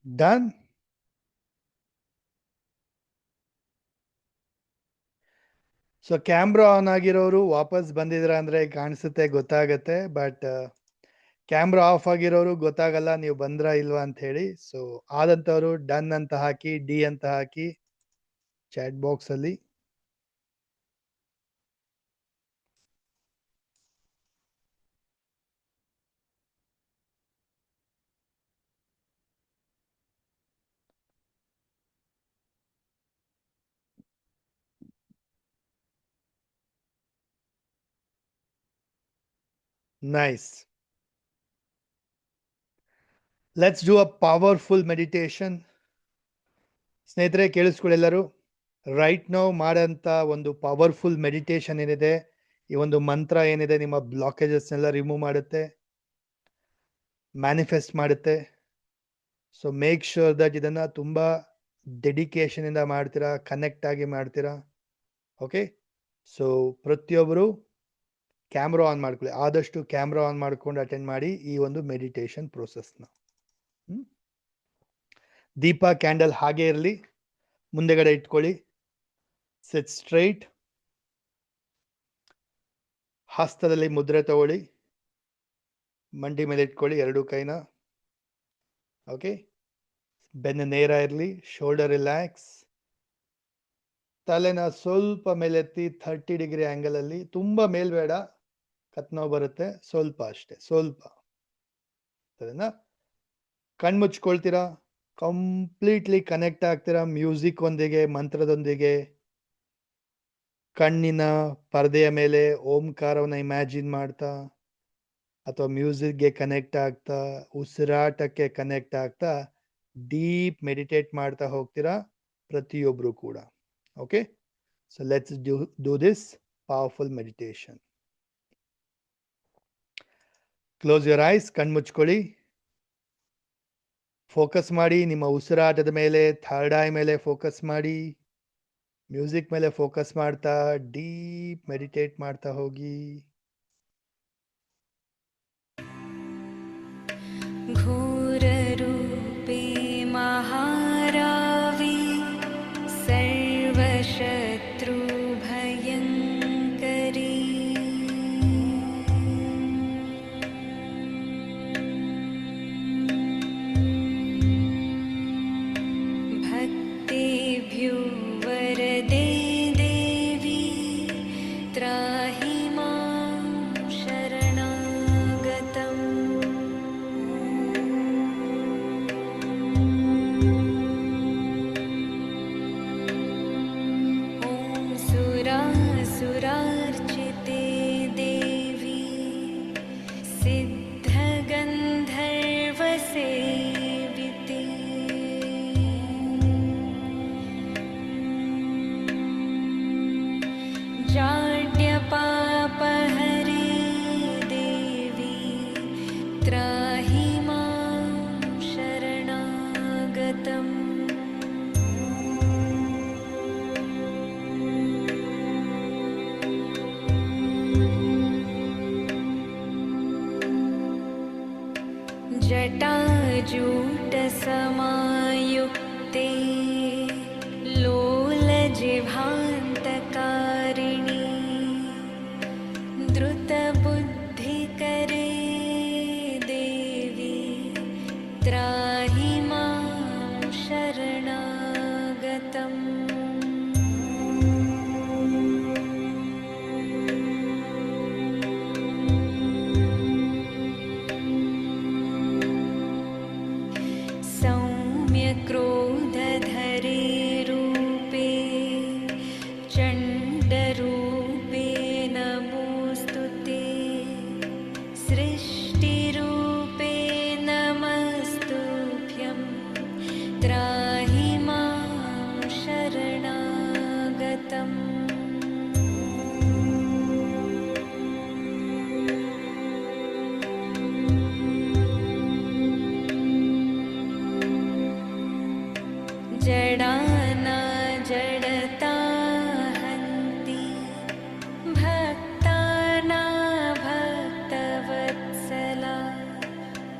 ಡನ್. ಸೊ ಕ್ಯಾಮ್ರಾ ಆನ್ ಆಗಿರೋರು ವಾಪಸ್ ಬಂದಿದ್ರ ಅಂದ್ರೆ ಕಾಣಿಸುತ್ತೆ, ಗೊತ್ತಾಗತ್ತೆ. ಬಟ್ ಕ್ಯಾಮ್ರಾ ಆಫ್ ಆಗಿರೋರು ಗೊತ್ತಾಗಲ್ಲ ನೀವು ಬಂದ್ರಾ ಇಲ್ವಾ ಅಂತ ಹೇಳಿ. ಸೊ ಆದಂತವ್ರು ಡನ್ ಅಂತ ಹಾಕಿ, ಡಿ ಅಂತ ಹಾಕಿ ಚಾಟ್ ಬಾಕ್ಸ್ ಅಲ್ಲಿ. Nice. Let's do a powerful meditation. ಸ್ನೇಹಿತರೆ ಕೇಳಿಸ್ಕೊಳ್ಳಿ ಎಲ್ಲರೂ. ರೈಟ್ ನಾವು ಮಾಡೋಂಥ ಒಂದು ಪವರ್ಫುಲ್ ಮೆಡಿಟೇಷನ್ ಏನಿದೆ, ಈ ಒಂದು ಮಂತ್ರ ಏನಿದೆ, ನಿಮ್ಮ ಬ್ಲಾಕೇಜಸ್ನೆಲ್ಲ ರಿಮೂವ್ ಮಾಡುತ್ತೆ, ಮ್ಯಾನಿಫೆಸ್ಟ್ ಮಾಡುತ್ತೆ. ಸೊ ಮೇಕ್ ಶೋರ್ ದಟ್ ಇದನ್ನ ತುಂಬಾ ಡೆಡಿಕೇಶನ್ ಇಂದ ಮಾಡ್ತೀರಾ, ಕನೆಕ್ಟ್ ಆಗಿ ಮಾಡ್ತೀರಾ. ಓಕೆ, ಸೊ ಪ್ರತಿಯೊಬ್ಬರು ಕ್ಯಾಮ್ರಾ ಆನ್ ಮಾಡ್ಕೊಳ್ಳಿ, ಆದಷ್ಟು ಕ್ಯಾಮ್ರಾ ಆನ್ ಮಾಡ್ಕೊಂಡು ಅಟೆಂಡ್ ಮಾಡಿ ಈ ಒಂದು ಮೆಡಿಟೇಷನ್ ಪ್ರೋಸೆಸ್ನ. ದೀಪ ಕ್ಯಾಂಡಲ್ ಹಾಗೆ ಇರಲಿ, ಮುಂದೆಗಡೆ ಇಟ್ಕೊಳ್ಳಿ. ಸಿಟ್ ಸ್ಟ್ರೈಟ್. ಹಸ್ತದಲ್ಲಿ ಮುದ್ರೆ ತಗೊಳ್ಳಿ, ಮಂಡಿ ಮೇಲೆ ಇಟ್ಕೊಳ್ಳಿ ಎರಡು ಕೈನ. ಓಕೆ, ಬೆನ್ನು ನೇರ ಇರಲಿ, ಶೋಲ್ಡರ್ ರಿಲ್ಯಾಕ್ಸ್. ತಲೆನ ಸ್ವಲ್ಪ ಮೇಲೆತ್ತಿ 30 ಡಿಗ್ರಿ ಆಂಗಲ್ ಅಲ್ಲಿ, ತುಂಬಾ ಮೇಲ್ಬೇಡ, ಕತ್ನೋವು ಬರುತ್ತೆ, ಸ್ವಲ್ಪ ಅಷ್ಟೇ, ಸ್ವಲ್ಪ. ಸರಿನಾ? ಕಣ್ಮುಚ್ಕೊಳ್ತೀರಾ, ಕಂಪ್ಲೀಟ್ಲಿ ಕನೆಕ್ಟ್ ಆಗ್ತೀರಾ ಮ್ಯೂಸಿಕ್ ಒಂದಿಗೆ, ಮಂತ್ರದೊಂದಿಗೆ. ಕಣ್ಣಿನ ಪರದೆಯ ಮೇಲೆ ಓಂಕಾರವನ್ನು ಇಮ್ಯಾಜಿನ್ ಮಾಡ್ತಾ ಅಥವಾ ಮ್ಯೂಸಿಕ್ಗೆ ಕನೆಕ್ಟ್ ಆಗ್ತಾ ಉಸಿರಾಟಕ್ಕೆ ಕನೆಕ್ಟ್ ಆಗ್ತಾ ಡೀಪ್ ಮೆಡಿಟೇಟ್ ಮಾಡ್ತಾ ಹೋಗ್ತೀರಾ ಪ್ರತಿಯೊಬ್ರು ಕೂಡ. Okay, so let's do this powerful meditation. Close your eyes, ಕಣ್ಮುಚ್ಕೊಳ್ಳಿ. ಫೋಕಸ್ ಮಾಡಿ ನಿಮ್ಮ ಉಸಿರಾಟದ ಮೇಲೆ, ಥರ್ಡ್ ಐ ಮೇಲೆ ಫೋಕಸ್ ಮಾಡಿ, ಮ್ಯೂಸಿಕ್ ಮೇಲೆ ಫೋಕಸ್ ಮಾಡ್ತಾ ಡೀಪ್ ಮೆಡಿಟೇಟ್ ಮಾಡ್ತಾ ಹೋಗಿ. घोररूपे महारावे सर्वशत्रुभयङ्करी भक्तेभ्यो वरदे देवी त्राहि मां शरणागतम्. सुरार्चिते देवी सिद्धगन्धर्वसेविते जाड्यपापहरे देवी त्राहि मां शरणागतम्. जटाजूटसमायुक्ते लोलजिह्वान्तकारिणि द्रुतबुद्धिकरे देवी त्राहि मां शरणागतम्. क्रोधधरे रूपे चण्डरूपे नमोऽस्तु ते. सृष्टिरूपे नमस्तुभ्यं त्राहि मां शरणागतम्. जडाना जडता हन्ति भक्ताना भक्तवत्सला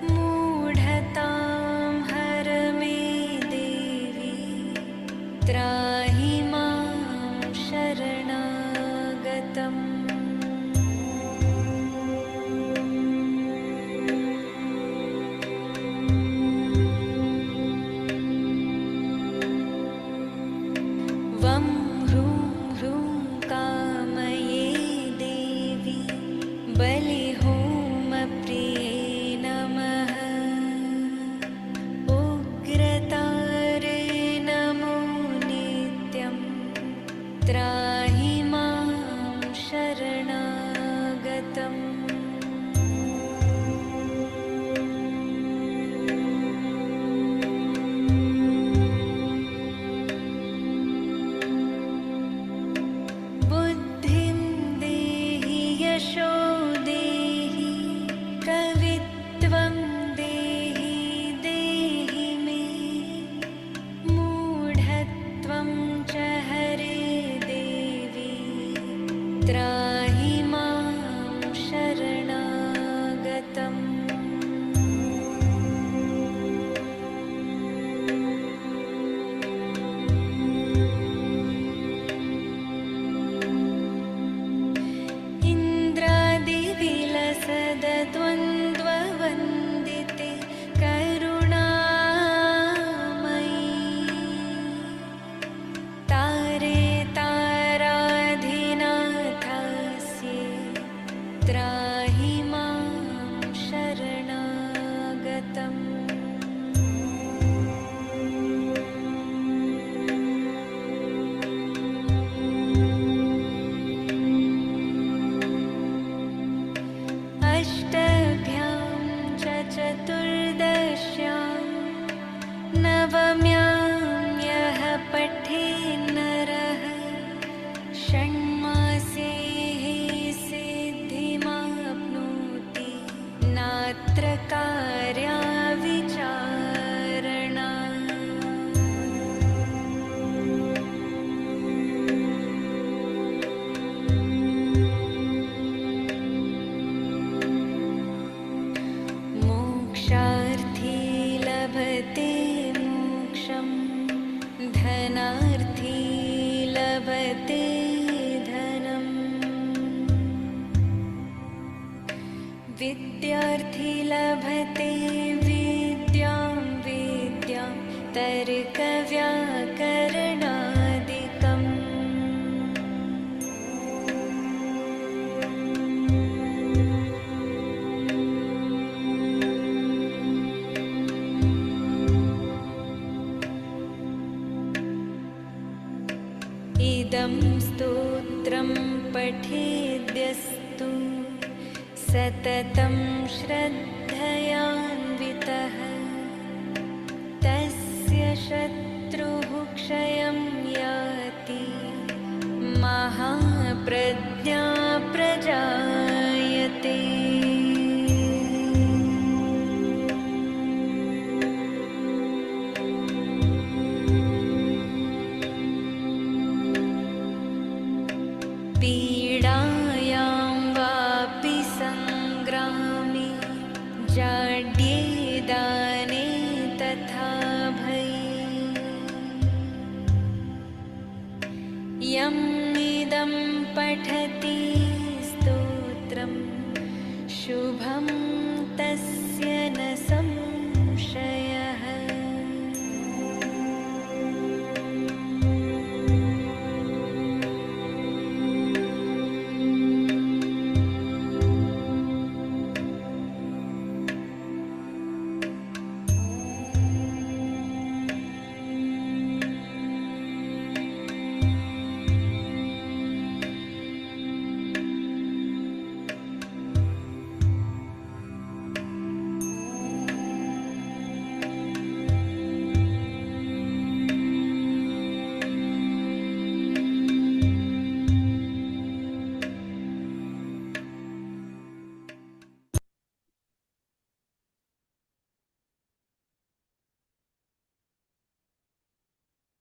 मूढतां हर मे देवी त्राहि मां शरणागतम्. वं ह्रूं ह्रूं कामये देवी बलिहोमप्रिये नमः. उग्रतारे नमो नित्यं त्राहि मां शरणागतम्. बुद्धिं देहि यशो देहि कवित्वं देहि देहि मे. मूढत्वं च हरे देवी त्राहि मां शरणागतम्. द्वन्द्ववन्दिते करुणामयी तारे ताराधिनाथ धनार्थी लभते धनम् विद्यार्थी लभते विद्यां विद्यां तर्कव्याकरणादिकम् इदं स्तोत्रं पठेद्यस्तु सततं श्रद्धयान्वितः तस्य शत्रुः क्षयं याति महाप्रज्ञा प्रजायते। पीडायां वापि सङ्ग्रामे जाड्ये दाने तथा भये यम् इदं पठति स्तोत्रं शुभं तस्य न संशयः।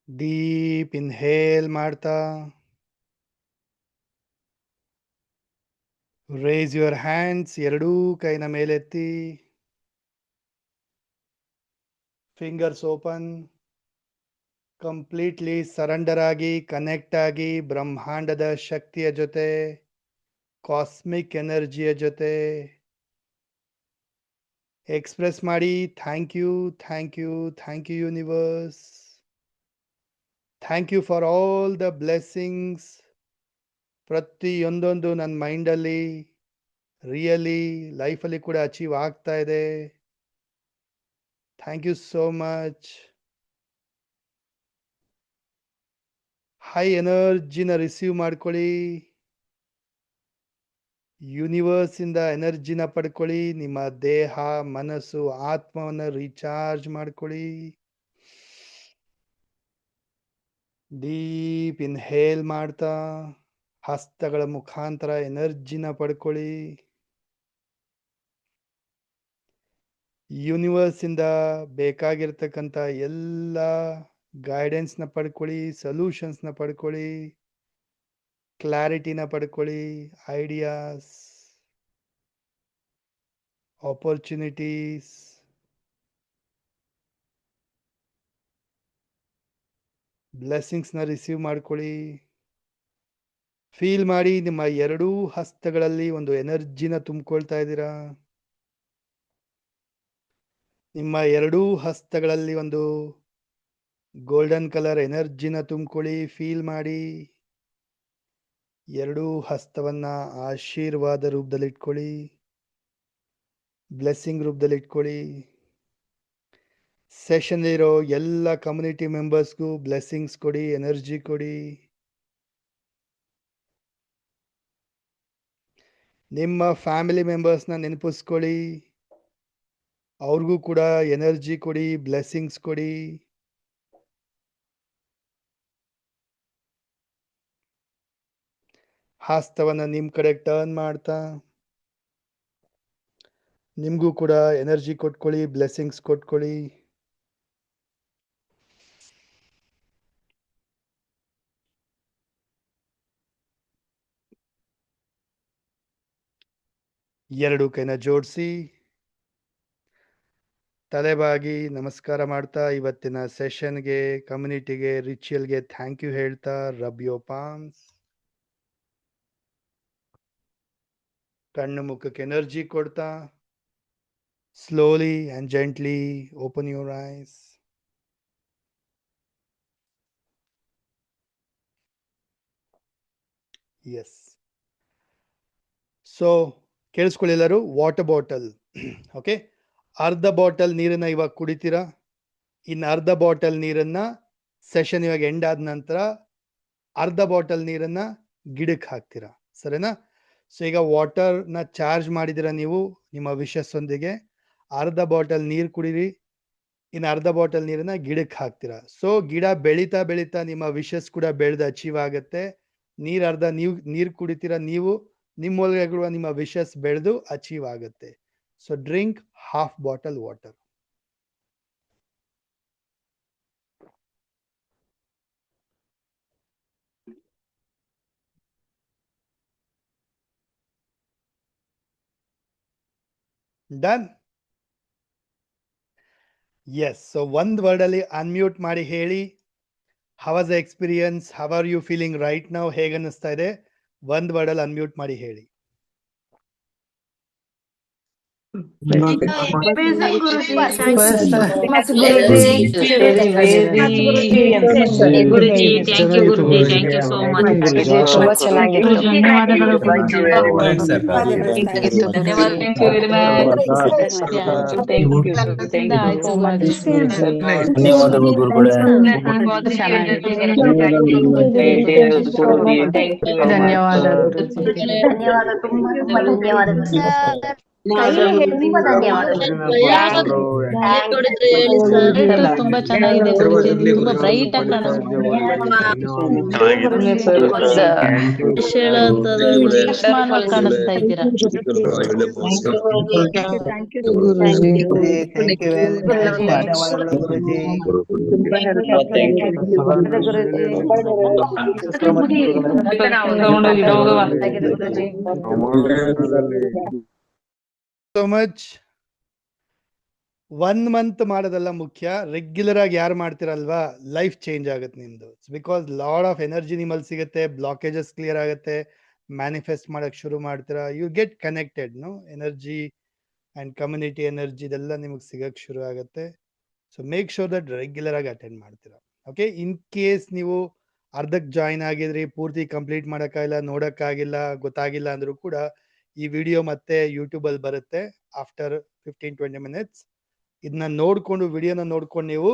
ಡೀಪ್ ಇನ್ಹೇಲ್ ಮಾಡ್ತಾ ರೇಸ್ ಯುವರ್ ಹ್ಯಾಂಡ್ಸ್, ಎರಡೂ ಕೈನ ಮೇಲೆತ್ತಿ, ಫಿಂಗರ್ಸ್ ಓಪನ್, ಕಂಪ್ಲೀಟ್ಲಿ ಸರೆಂಡರ್ ಆಗಿ ಕನೆಕ್ಟ್ ಆಗಿ ಬ್ರಹ್ಮಾಂಡದ ಶಕ್ತಿಯ ಜೊತೆ, ಕಾಸ್ಮಿಕ್ ಎನರ್ಜಿಯ ಜೊತೆ ಎಕ್ಸ್ಪ್ರೆಸ್ ಮಾಡಿ. Thank you, thank you, thank you universe. Thank you for all the blessings. ಪ್ರತಿಯೊಂದೊಂದು ನನ್ನ ಮೈಂಡಲ್ಲಿ ರಿಯಲಿ ಲೈಫಲ್ಲಿ ಕೂಡ ಅಚೀವ್ ಆಗ್ತಾ ಇದೆ. Thank you so much. High ಎನರ್ಜಿನ ರಿಸೀವ್ ಮಾಡ್ಕೊಳ್ಳಿ, ಯೂನಿವರ್ಸ್ ಇಂದ ಎನರ್ಜಿನ ಪಡ್ಕೊಳ್ಳಿ, ನಿಮ್ಮ ದೇಹ ಮನಸ್ಸು ಆತ್ಮವನ್ನು ರೀಚಾರ್ಜ್ ಮಾಡ್ಕೊಳ್ಳಿ. ಡೀಪ್ ಇನ್ಹೇಲ್ ಮಾಡ್ತಾ ಹಸ್ತಗಳ ಮುಖಾಂತರ ಎನರ್ಜಿನ ಪಡ್ಕೊಳ್ಳಿ. ಯೂನಿವರ್ಸ್ ಇಂದ ಬೇಕಾಗಿರ್ತಕ್ಕಂಥ ಎಲ್ಲ ಗೈಡೆನ್ಸ್ನ ಪಡ್ಕೊಳ್ಳಿ, ಸೊಲ್ಯೂಷನ್ಸ್ನ ಪಡ್ಕೊಳ್ಳಿ, ಕ್ಲಾರಿಟಿನ ಪಡ್ಕೊಳ್ಳಿ, ಐಡಿಯಾಸ್, ಆಪರ್ಚುನಿಟೀಸ್, ಬ್ಲೆಸ್ಸಿಂಗ್ಸ್ನ ರಿಸೀವ್ ಮಾಡ್ಕೊಳ್ಳಿ. ಫೀಲ್ ಮಾಡಿ, ನಿಮ್ಮ ಎರಡೂ ಹಸ್ತಗಳಲ್ಲಿ ಒಂದು ಎನರ್ಜಿನ ತುಂಬಿಕೊಳ್ತಾ ಇದ್ದೀರಾ. ನಿಮ್ಮ ಎರಡೂ ಹಸ್ತಗಳಲ್ಲಿ ಒಂದು ಗೋಲ್ಡನ್ ಕಲರ್ ಎನರ್ಜಿನ ತುಂಬಿಕೊಳ್ಳಿ. ಫೀಲ್ ಮಾಡಿ, ಎರಡೂ ಹಸ್ತವನ್ನ ಆಶೀರ್ವಾದ ರೂಪದಲ್ಲಿ ಇಟ್ಕೊಳ್ಳಿ, ಬ್ಲೆಸ್ಸಿಂಗ್ ರೂಪದಲ್ಲಿ ಇಟ್ಕೊಳ್ಳಿ. ಸೆಷನ್ ಇರೋ ಎಲ್ಲ ಕಮ್ಯುನಿಟಿ ಮೆಂಬರ್ಸ್ಗೂ ಬ್ಲೆಸ್ಸಿಂಗ್ಸ್ ಕೊಡಿ, ಎನರ್ಜಿ ಕೊಡಿ. ನಿಮ್ಮ ಫ್ಯಾಮಿಲಿ ಮೆಂಬರ್ಸ್ನ ನೆನಪಿಸ್ಕೊಳ್ಳಿ, ಅವ್ರಿಗೂ ಕೂಡ ಎನರ್ಜಿ ಕೊಡಿ, ಬ್ಲೆಸ್ಸಿಂಗ್ಸ್ ಕೊಡಿ. ಹಸ್ತವನ್ನ ನಿಮ್ಮ ಕಡೆ ಟರ್ನ್ ಮಾಡ್ತಾ ನಿಮಗೂ ಕೂಡ ಎನರ್ಜಿ ಕೊಟ್ಕೊಳ್ಳಿ, ಬ್ಲೆಸ್ಸಿಂಗ್ಸ್ ಕೊಟ್ಕೊಳ್ಳಿ. ಎರಡು ಕೈನ ಜೋಡಿಸಿ ತಲೆಬಾಗಿ ನಮಸ್ಕಾರ ಮಾಡ್ತಾ ಇವತ್ತಿನ ಸೆಷನ್ಗೆ, ಕಮ್ಯುನಿಟಿಗೆ, ರಿಚುವಲ್ಗೆ ಥ್ಯಾಂಕ್ ಯು ಹೇಳ್ತಾ ರಬ್ ಯೋರ್ ಪಾಮ್ಸ್. ಕಣ್ಣು ಮುಖಕ್ಕೆ ಎನರ್ಜಿ ಕೊಡ್ತಾ slowly and gently open your eyes. Yes. So ಕೇಳಿಸ್ಕೊಳ್ಳಿ ಎಲ್ಲರೂ, ವಾಟರ್ ಬಾಟಲ್. ಓಕೆ, ಅರ್ಧ ಬಾಟಲ್ ನೀರನ್ನ ಇವಾಗ ಕುಡಿತೀರಾ. ಇನ್ನು ಅರ್ಧ ಬಾಟಲ್ ನೀರನ್ನ ಸೆಷನ್ ಇವಾಗ ಎಂಡ್ ಆದ ನಂತರ ಅರ್ಧ ಬಾಟಲ್ ನೀರನ್ನ ಗಿಡಕ್ಕೆ ಹಾಕ್ತೀರಾ, ಸರಿನಾ? ಸೊ ಈಗ ವಾಟರ್ನ ಚಾರ್ಜ್ ಮಾಡಿದಿರ ನೀವು ನಿಮ್ಮ ವಿಶಸ್ ಒಂದಿಗೆ. ಅರ್ಧ ಬಾಟಲ್ ನೀರು ಕುಡೀರಿ, ಇನ್ನು ಅರ್ಧ ಬಾಟಲ್ ನೀರನ್ನ ಗಿಡಕ್ಕೆ ಹಾಕ್ತೀರಾ. ಸೊ ಗಿಡ ಬೆಳೀತಾ ಬೆಳೀತಾ ನಿಮ್ಮ ವಿಶಸ್ ಕೂಡ ಬೆಳೆದು ಅಚೀವ್ ಆಗುತ್ತೆ. ಅರ್ಧ ನೀವು ನೀರು ಕುಡಿತೀರಾ, ನೀವು ನಿಮ್ಮ ಒಳಗಡೆ ನಿಮ್ಮ ವಿಶಸ್ ಬೆಳೆದು ಅಚೀವ್ ಆಗುತ್ತೆ. So drink half bottle water. Done? Yes. So ಒಂದ್ ವರ್ಡ್ ಅಲ್ಲಿ ಅನ್ಮ್ಯೂಟ್ ಮಾಡಿ ಹೇಳಿ, how was the experience, how are you feeling right now, ಹೇಗೆ ಅನ್ನಿಸ್ತಾ ಇದೆ? ಒಂದ್ ವರ್ಡ್ ಅಲ್ಲಿ ಅನ್ಮ್ಯೂಟ್ ಮಾಡಿ ಹೇಳಿ. Amazing, Guruji. Guruji, thank you, Guruji. Thank you so much. ತುಂಬಾ ಚೆನ್ನಾಗಿತ್ತು. ಧನ್ಯವಾದಗಳು ಗುರುಜಿ. ಧನ್ಯವಾದಗಳು ಗುರುಗಳೇ. ತುಂಬಾ ಚೆನ್ನಾಗಿದೆ ಗುರುಜಿ, ತುಂಬಾ ಬ್ರೈಟ್ ಆಗಿ ಕಾಣಿಸ್ತಾ ಇದ್ದೀರಾ. So much. 1 month ಮಾಡೋದಲ್ಲ ಮುಖ್ಯ, ರೆಗ್ಯುಲರ್ ಆಗಿ ಯಾರು ಮಾಡ್ತಿರಲ್ವಾ ಲೈಫ್ ಚೇಂಜ್ ಆಗುತ್ತೆ ನಿಮ್ದು. ಬಿಕಾಸ್ ಲಾಡ್ ಆಫ್ ಎನರ್ಜಿ ನಿಮ್ಮಲ್ಲಿ ಸಿಗುತ್ತೆ, ಬ್ಲಾಕೇಜಸ್ ಕ್ಲಿಯರ್ ಆಗುತ್ತೆ, ಮ್ಯಾನಿಫೆಸ್ಟ್ ಮಾಡಕ್ ಶುರು ಮಾಡ್ತೀರಾ. You get connected, no energy and community energy ಇದೆಲ್ಲ ನಿಮಗೆ ಸಿಗಕ್ ಶುರು ಆಗುತ್ತೆ. So make sure that regular ಆಗಿ ಅಟೆಂಡ್ ಮಾಡ್ತೀರಾ. ಓಕೆ, ಇನ್ ಕೇಸ್ ನೀವು ಅರ್ಧಕ್ಕೆ ಜಾಯಿನ್ ಆಗಿದ್ರಿ, ಪೂರ್ತಿ ಕಂಪ್ಲೀಟ್ ಮಾಡೋಕ್ಕಾಗಿಲ್ಲ, ನೋಡೋಕ್ಕಾಗಿಲ್ಲ, ಗೊತ್ತಾಗಿಲ್ಲ ಅಂದ್ರೂ ಕೂಡ ಈ ವಿಡಿಯೋ ಮತ್ತೆ ಯೂಟ್ಯೂಬ್ ಅಲ್ಲಿ ಬರುತ್ತೆ ಆಫ್ಟರ್ 15-20 minutes. ಇದನ್ನ ನೋಡ್ಕೊಂಡು, ವಿಡಿಯೋನ ನೋಡ್ಕೊಂಡು ನೀವು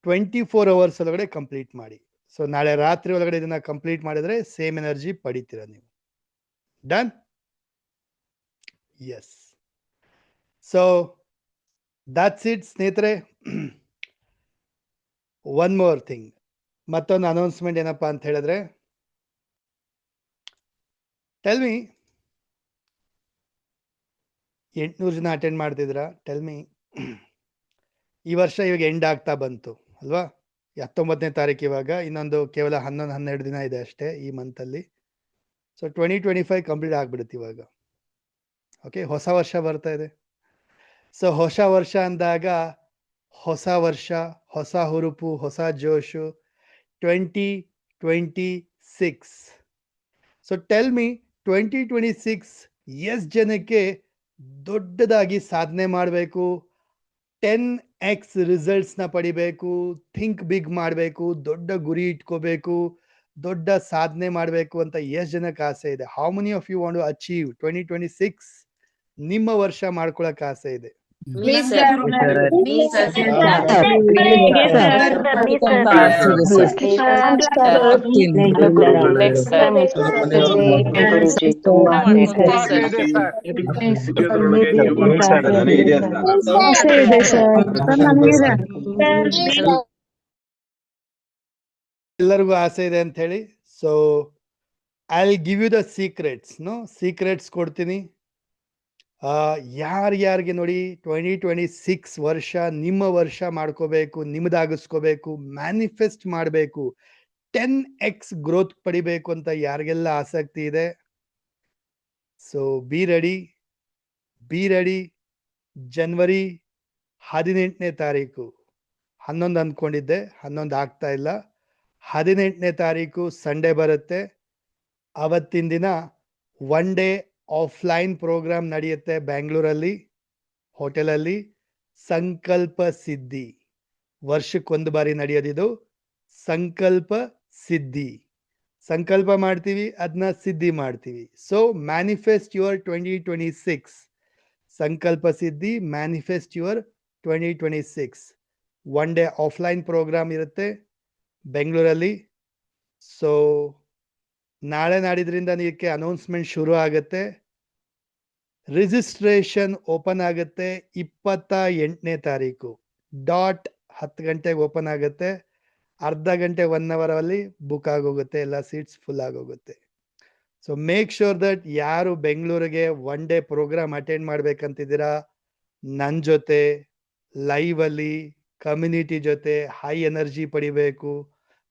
24 hours ಒಳಗಡೆ ಕಂಪ್ಲೀಟ್ ಮಾಡಿ. ಸೊ ನಾಳೆ ರಾತ್ರಿ ಒಳಗಡೆ ಇದನ್ನ ಕಂಪ್ಲೀಟ್ ಮಾಡಿದ್ರೆ ಸೇಮ್ ಎನರ್ಜಿ ಪಡಿತೀರಾ ನೀವು. Done? Yes. So that's it ಸ್ನೇಹಿತರೆ. ಒನ್ ಮೋರ್ ಥಿಂಗ್, ಮತ್ತೊಂದು ಅನೌನ್ಸ್ಮೆಂಟ್ ಏನಪ್ಪಾ ಅಂತ ಹೇಳಿದ್ರೆ, ಟೆಲ್ ಮಿ 800 ಜನ ಅಟೆಂಡ್ ಮಾಡ್ತಿದ್ದೀರಾ? ಟೆಲ್ ಮಿ, ಈ ವರ್ಷ ಇವಾಗ ಎಂಡ್ ಆಗ್ತಾ ಬಂತು ಅಲ್ವಾ? 19ನೇ ತಾರೀಕು ಇವಾಗ, ಇನ್ನೊಂದು ಕೇವಲ 11-12 ದಿನ ಇದೆ ಅಷ್ಟೇ ಈ ಮಂತಲ್ಲಿ. ಸೊ 2025 ಕಂಪ್ಲೀಟ್ ಆಗ್ಬಿಡುತ್ತೆ ಇವಾಗ. ಓಕೆ, ಹೊಸ ವರ್ಷ ಬರ್ತಾ ಇದೆ. ಸೊ ಹೊಸ ವರ್ಷ ಅಂದಾಗ ಹೊಸ ವರ್ಷ, ಹೊಸ ಹುರುಪು, ಹೊಸ ಜೋಶು. 2026. ಸೊ ಟೆಲ್ ಮಿ 2026 ಎಷ್ಟು ಜನಕ್ಕೆ ದೊಡ್ಡದಾಗಿ ಸಾಧನೆ ಮಾಡಬೇಕು, 10x ರಿಸಲ್ಟ್ಸ್ನ ಪಡಿಬೇಕು, ಥಿಂಕ್ ಬಿಗ್ ಮಾಡಬೇಕು, ದೊಡ್ಡ ಗುರಿ ಇಟ್ಕೋಬೇಕು, ದೊಡ್ಡ ಸಾಧನೆ ಮಾಡಬೇಕು ಅಂತ ಎಷ್ಟು ಜನಕ್ಕೆ ಆಸೆ ಇದೆ? How many of you want to achieve 2026 ನಿಮ್ಮ ವರ್ಷ ಮಾಡ್ಕೊಳಕ್ ಆಸೆ ಇದೆ? ಎಲ್ಲರಿಗೂ ಆಸೆ ಇದೆ ಅಂತ ಹೇಳಿ. So I will give you the secrets. Secrets ಕೊಡ್ತೀನಿ. ಯಾರ್ಯಾರಿಗೆ ನೋಡಿ 2026 ವರ್ಷ ನಿಮ್ಮ ವರ್ಷ ಮಾಡ್ಕೋಬೇಕು, ನಿಮ್ದಾಗಿಸ್ಕೋಬೇಕು, ಮ್ಯಾನಿಫೆಸ್ಟ್ ಮಾಡಬೇಕು, 10x ಗ್ರೋತ್ ಪಡಿಬೇಕು ಅಂತ ಯಾರಿಗೆಲ್ಲ ಆಸಕ್ತಿ ಇದೆ, ಸೊ ಬಿ ರೆಡಿ. January 18ನೇ ತಾರೀಕು 11 ಅಂದ್ಕೊಂಡಿದ್ದೆ, 11 ಆಗ್ತಾ ಇಲ್ಲ. 18ನೇ ತಾರೀಕು ಸಂಡೇ ಬರುತ್ತೆ. ಅವತ್ತಿನ ದಿನ 1 ಡೇ ಆಫ್ಲೈನ್ ಪ್ರೋಗ್ರಾಮ್ ನಡೆಯುತ್ತೆ ಬ್ಯಾಂಗ್ಳೂರಲ್ಲಿ, ಹೋಟೆಲಲ್ಲಿ. ಸಂಕಲ್ಪ ಸಿದ್ಧಿ, ವರ್ಷಕ್ಕೊಂದು ಬಾರಿ ನಡೆಯೋದಿದು. ಸಂಕಲ್ಪ ಸಿದ್ಧಿ, ಸಂಕಲ್ಪ ಮಾಡ್ತೀವಿ, ಅದನ್ನ ಸಿದ್ಧಿ ಮಾಡ್ತೀವಿ. So manifest your 2026. ಸಂಕಲ್ಪ ಸಿದ್ಧಿ, manifest your 2026. 1 day offline program ಇರುತ್ತೆ ಬೆಂಗಳೂರಲ್ಲಿ. ಸೊ ನಾಳೆ ನಾಡಿದ್ರಿಂದ ಇದಕ್ಕೆ ಅನೌನ್ಸ್ಮೆಂಟ್ ಶುರು ಆಗುತ್ತೆ. ರಿಜಿಸ್ಟ್ರೇಷನ್ ಓಪನ್ ಆಗುತ್ತೆ 28ನೇ ತಾರೀಕು ಡಾಟ್ 10 ಗಂಟೆಗೆ ಓಪನ್ ಆಗುತ್ತೆ. ಅರ್ಧ ಗಂಟೆ 1 ಅವರ್ ಅಲ್ಲಿ ಬುಕ್ ಆಗೋಗುತ್ತೆ, ಎಲ್ಲ ಸೀಟ್ಸ್ ಫುಲ್ ಆಗೋಗುತ್ತೆ. ಸೊ ಮೇಕ್ ಶೋರ್ ದಟ್ ಯಾರು ಬೆಂಗಳೂರಿಗೆ 1 ಡೇ ಪ್ರೋಗ್ರಾಮ್ ಅಟೆಂಡ್ ಮಾಡ್ಬೇಕಂತಿದ್ದೀರಾ, ನನ್ನ ಜೊತೆ ಲೈವ್ ಅಲ್ಲಿ ಕಮ್ಯುನಿಟಿ ಜೊತೆ ಹೈ ಎನರ್ಜಿ ಪಡಿಬೇಕು,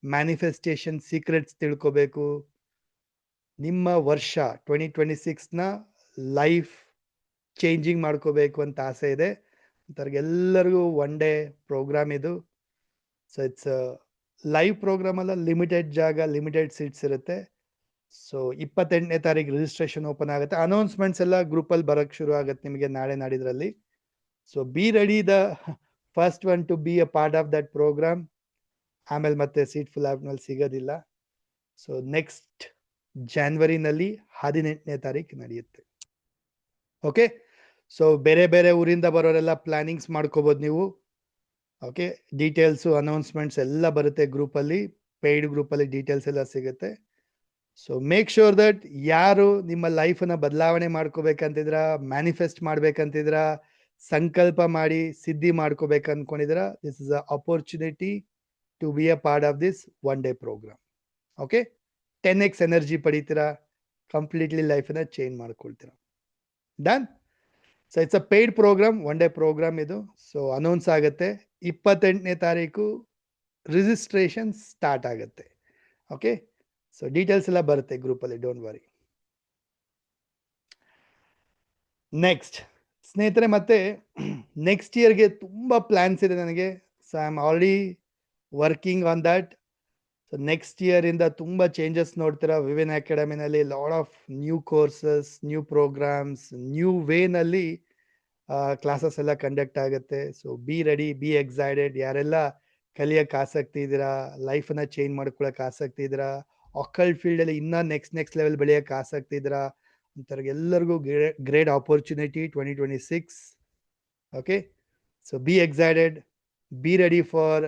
ಮ್ಯಾನಿಫೆಸ್ಟೇಷನ್ ಸೀಕ್ರೆಟ್ಸ್ ತಿಳ್ಕೋಬೇಕು, ನಿಮ್ಮ ವರ್ಷ 2026ನ ಲೈಫ್ ಚೇಂಜಿಂಗ್ ಮಾಡ್ಕೋಬೇಕು ಅಂತ ಆಸೆ ಇದೆ ಎಲ್ಲರಿಗೂ 1 ಡೇ ಪ್ರೋಗ್ರಾಮ್ ಇದು. ಸೊ ಇಟ್ಸ್ ಲೈವ್ ಪ್ರೋಗ್ರಾಮ್ ಅಲ್ಲ, ಲಿಮಿಟೆಡ್ ಜಾಗ, ಲಿಮಿಟೆಡ್ ಸೀಟ್ಸ್ ಇರುತ್ತೆ. ಸೊ 28ನೇ ತಾರೀಕು ರಿಜಿಸ್ಟ್ರೇಷನ್ ಓಪನ್ ಆಗುತ್ತೆ. ಅನೌನ್ಸ್ಮೆಂಟ್ಸ್ ಎಲ್ಲ ಗ್ರೂಪಲ್ಲಿ ಬರೋಕ್ಕೆ ಶುರು ಆಗುತ್ತೆ ನಿಮಗೆ ನಾಳೆ ನಾಡಿದ್ರಲ್ಲಿ. So be ready, the first one to be a part of that programme. ಆಮೇಲೆ ಮತ್ತೆ ಸೀಟ್ ಫುಲ್ ಆಪ್ನಲ್ಲಿ ಸಿಗೋದಿಲ್ಲ. ಸೊ ನೆಕ್ಸ್ಟ್ ಜಾನ್ವರಿನಲ್ಲಿ 18ನೇ ತಾರೀಕು ನಡೆಯುತ್ತೆ. ಓಕೆ, ಸೊ ಬೇರೆ ಬೇರೆ ಊರಿಂದ ಬರೋರೆಲ್ಲ ಪ್ಲಾನಿಂಗ್ಸ್ ಮಾಡ್ಕೋಬೋದು ನೀವು. ಓಕೆ, ಡೀಟೇಲ್ಸು ಅನೌನ್ಸ್ಮೆಂಟ್ಸ್ ಎಲ್ಲ ಬರುತ್ತೆ ಗ್ರೂಪಲ್ಲಿ, ಪೇಯ್ಡ್ ಗ್ರೂಪಲ್ಲಿ ಡೀಟೇಲ್ಸ್ ಎಲ್ಲ ಸಿಗುತ್ತೆ. ಸೊ ಮೇಕ್ ಶೋರ್ ದಟ್ ಯಾರು ನಿಮ್ಮ ಲೈಫನ್ನು ಬದಲಾವಣೆ ಮಾಡ್ಕೋಬೇಕಂತಿದ್ರ, ಮ್ಯಾನಿಫೆಸ್ಟ್ ಮಾಡ್ಬೇಕಂತಿದ್ರ, ಸಂಕಲ್ಪ ಮಾಡಿ ಸಿದ್ಧಿ ಮಾಡ್ಕೋಬೇಕು ಅನ್ಕೊಂಡಿದ್ರ, this is a opportunity to be a part of this 1 day programme. Okay, 10x energy ಪಡಿತೀರಾ, ಕಂಪ್ಲೀಟ್ಲಿ ಲೈಫನ್ನ ಚೇಂಜ್ ಮಾಡ್ಕೊಳ್ತೀರಾ. Done. So it's a paid programme, 1 day programme ಇದು. ಸೊ ಅನೌನ್ಸ್ ಆಗುತ್ತೆ 28ನೇ ತಾರೀಕು, ರಿಜಿಸ್ಟ್ರೇಷನ್ ಸ್ಟಾರ್ಟ್ ಆಗುತ್ತೆ. ಓಕೆ, ಸೊ ಡೀಟೇಲ್ಸ್ ಎಲ್ಲ ಬರುತ್ತೆ ಗ್ರೂಪಲ್ಲಿ, ಡೋಂಟ್ ವರಿ. ನೆಕ್ಸ್ಟ್ ಸ್ನೇಹಿತರೆ, ಮತ್ತೆ ನೆಕ್ಸ್ಟ್ ಇಯರ್ಗೆ ತುಂಬ ಪ್ಲ್ಯಾನ್ಸ್ ಇದೆ ನನಗೆ. So I am already working on that. So next year ಇಂದ ತುಂಬ ಚೇಂಜಸ್ ನೋಡ್ತೀರಾ ವಿವಿನ್ ಅಕಾಡೆಮಿನಲ್ಲಿ. Lot of new courses, new programmes, new ವೇನಲ್ಲಿ ಕ್ಲಾಸಸ್ ಎಲ್ಲ ಕಂಡಕ್ಟ್ ಆಗುತ್ತೆ. So be ready, be excited. ಯಾರೆಲ್ಲ ಕಲಿಯೋಕ್ಕೆ ಆಸಕ್ತಿ ಇದ್ದೀರಾ, ಲೈಫನ್ನ ಚೇಂಜ್ ಮಾಡ್ಕೊಳಕ್ಕೆ ಆಸಕ್ತಿ ಇದ್ದೀರಾ, ಆಕಲ್ಟ್ ಫೀಲ್ಡಲ್ಲಿ ಇನ್ನೂ ನೆಕ್ಸ್ಟ್ ಲೆವೆಲ್ ಬೆಳೆಯೋಕ್ಕೆ ಆಸಕ್ತಿ ಇದ್ದೀರಾ, ಎಲ್ಲರಿಗೂ great opportunity 2026. Okay, so B excited, be ready for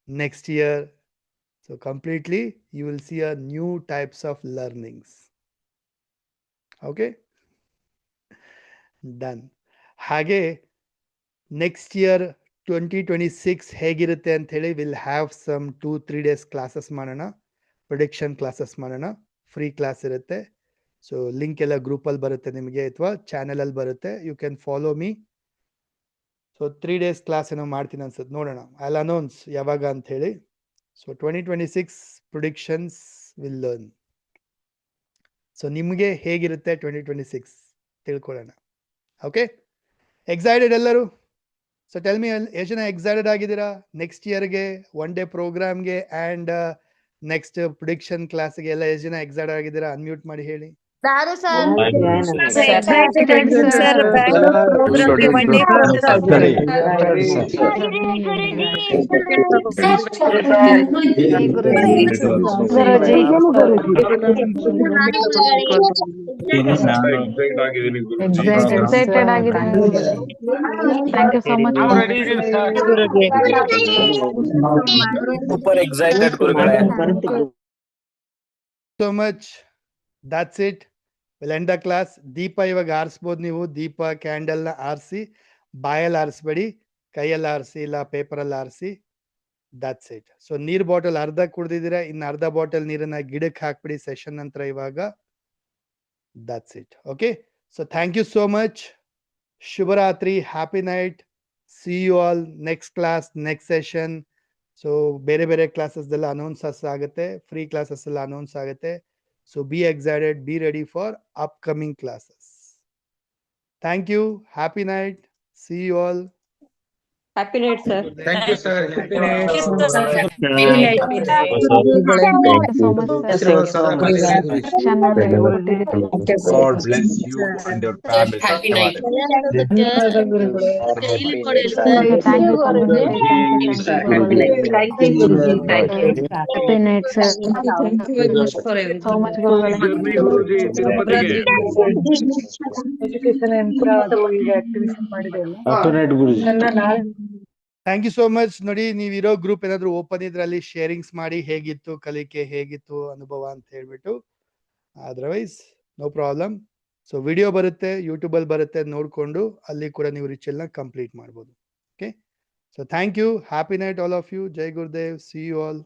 next year. So completely you will see a new types of learnings. Okay, done. ಹಾಗೆ ನೆಕ್ಸ್ಟ್ ಇಯರ್ 2026 ಹೇಗಿರುತ್ತೆ ಅಂತ ಹೇಳಿ will have some 2-3 days classes ಮಾಡೋಣ, ಪ್ರೊಡಿಕ್ಷನ್ ಕ್ಲಾಸಸ್ ಮಾಡೋಣ. ಫ್ರೀ ಕ್ಲಾಸ್ ಇರುತ್ತೆ. ಸೊ ಲಿಂಕ್ ಎಲ್ಲ ಗ್ರೂಪಲ್ಲಿ ಬರುತ್ತೆ ನಿಮಗೆ, ಅಥವಾ ಚಾನಲಲ್ಲಿ ಬರುತ್ತೆ. You can follow me. So 3 days class ಏನೋ ಮಾಡ್ತೀನಿ ಅನ್ಸುತ್ತೆ, ನೋಡೋಣ. ಐ ವಿಲ್ ಅನೌನ್ಸ್ ಯಾವಾಗ ಅಂತ ಹೇಳಿ. So 2026 predictions will learn. So ನಿಮಗೆ ಹೇಗಿರುತ್ತೆ 2026 ತಿಳ್ಕೊಳ್ಳೋಣ. ಓಕೆ, ಎಕ್ಸೈಟೆಡ್ ಎಲ್ಲರೂ? ಸೊ ಟೆಲ್ ಮಿ, ಎಷ್ಟು ಜನ ಎಕ್ಸೈಟೆಡ್ ಆಗಿದ್ದೀರಾ ನೆಕ್ಸ್ಟ್ ಇಯರ್ಗೆ, 1 ಡೇ ಪ್ರೋಗ್ರಾಮ್ಗೆ ಆ್ಯಂಡ್ ನೆಕ್ಸ್ಟ್ ಪ್ರಿಡಿಕ್ಷನ್ ಕ್ಲಾಸ್ಗೆ ಎಲ್ಲ ಎಷ್ಟು ಜನ ಎಕ್ಸೈಟೆಡ್ ಆಗಿದ್ದೀರಾ? ಅನ್ಮ್ಯೂಟ್ ಮಾಡಿ ಹೇಳಿ. So much. That's it. We'll end the class. ದೀಪ ಇವಾಗ ಆರಿಸ್ಬೋದು ನೀವು. ದೀಪ ಕ್ಯಾಂಡಲ್ನ ಆರಿಸಿ, ಬಾಯಲ್ಲಿ ಆರಿಸ್ಬೇಡಿ, ಕೈಯಲ್ಲಿ ಆರಿಸಿ, ಇಲ್ಲ ಪೇಪರಲ್ಲಿ ಆರಿಸಿ. That's it. ಸೊ ನೀರು ಬಾಟಲ್ ಅರ್ಧ ಕುಡ್ದಿದ್ದೀರಾ, ಇನ್ನು ಅರ್ಧ ಬಾಟಲ್ ನೀರನ್ನ ಗಿಡಕ್ಕೆ ಹಾಕ್ಬಿಡಿ ಸೆಷನ್ ನಂತರ ಇವಾಗ. That's it. Okay, so thank you so much. ಶುಭರಾತ್ರಿ, happy night. See you all next class, next session. So ಬೇರೆ ಬೇರೆ ಕ್ಲಾಸಸ್ ಎಲ್ಲ ಅನೌನ್ಸಸ್ ಆಗುತ್ತೆ, ಫ್ರೀ ಕ್ಲಾಸಸ್ ಎಲ್ಲ ಅನೌನ್ಸ್ ಆಗುತ್ತೆ. So be excited, be ready for upcoming classes. Thank you. Happy night. See you all. Happy night sir. Thank you sir. God bless you and your family. Happy night, sir. Thank you very much for everything. So much, Guruಗಳೇ. Thank you so much. ನೋಡಿ, ನೀವಿರೋ ಗ್ರೂಪ್ ಏನಾದ್ರು ಓಪನ್ ಇದ್ರಲ್ಲಿ ಶೇರಿಂಗ್ಸ್ ಮಾಡಿ ಹೇಗಿತ್ತು ಕಲಿಕೆ, ಹೇಗಿತ್ತು ಅನುಭವ ಅಂತ ಹೇಳ್ಬಿಟ್ಟು. Otherwise no problem. So video ಬರುತ್ತೆ, ಯೂಟ್ಯೂಬ್ ಅಲ್ಲಿ ಬರುತ್ತೆ, ನೋಡ್ಕೊಂಡು ಅಲ್ಲಿ ಕೂಡ ನೀವು ರಿಚುವಲ್ ನ ಕಂಪ್ಲೀಟ್ ಮಾಡ್ಬೋದು. Okay, so thank you. Happy night all of you. ಜೈ ಗುರುದೇವ್. See you all.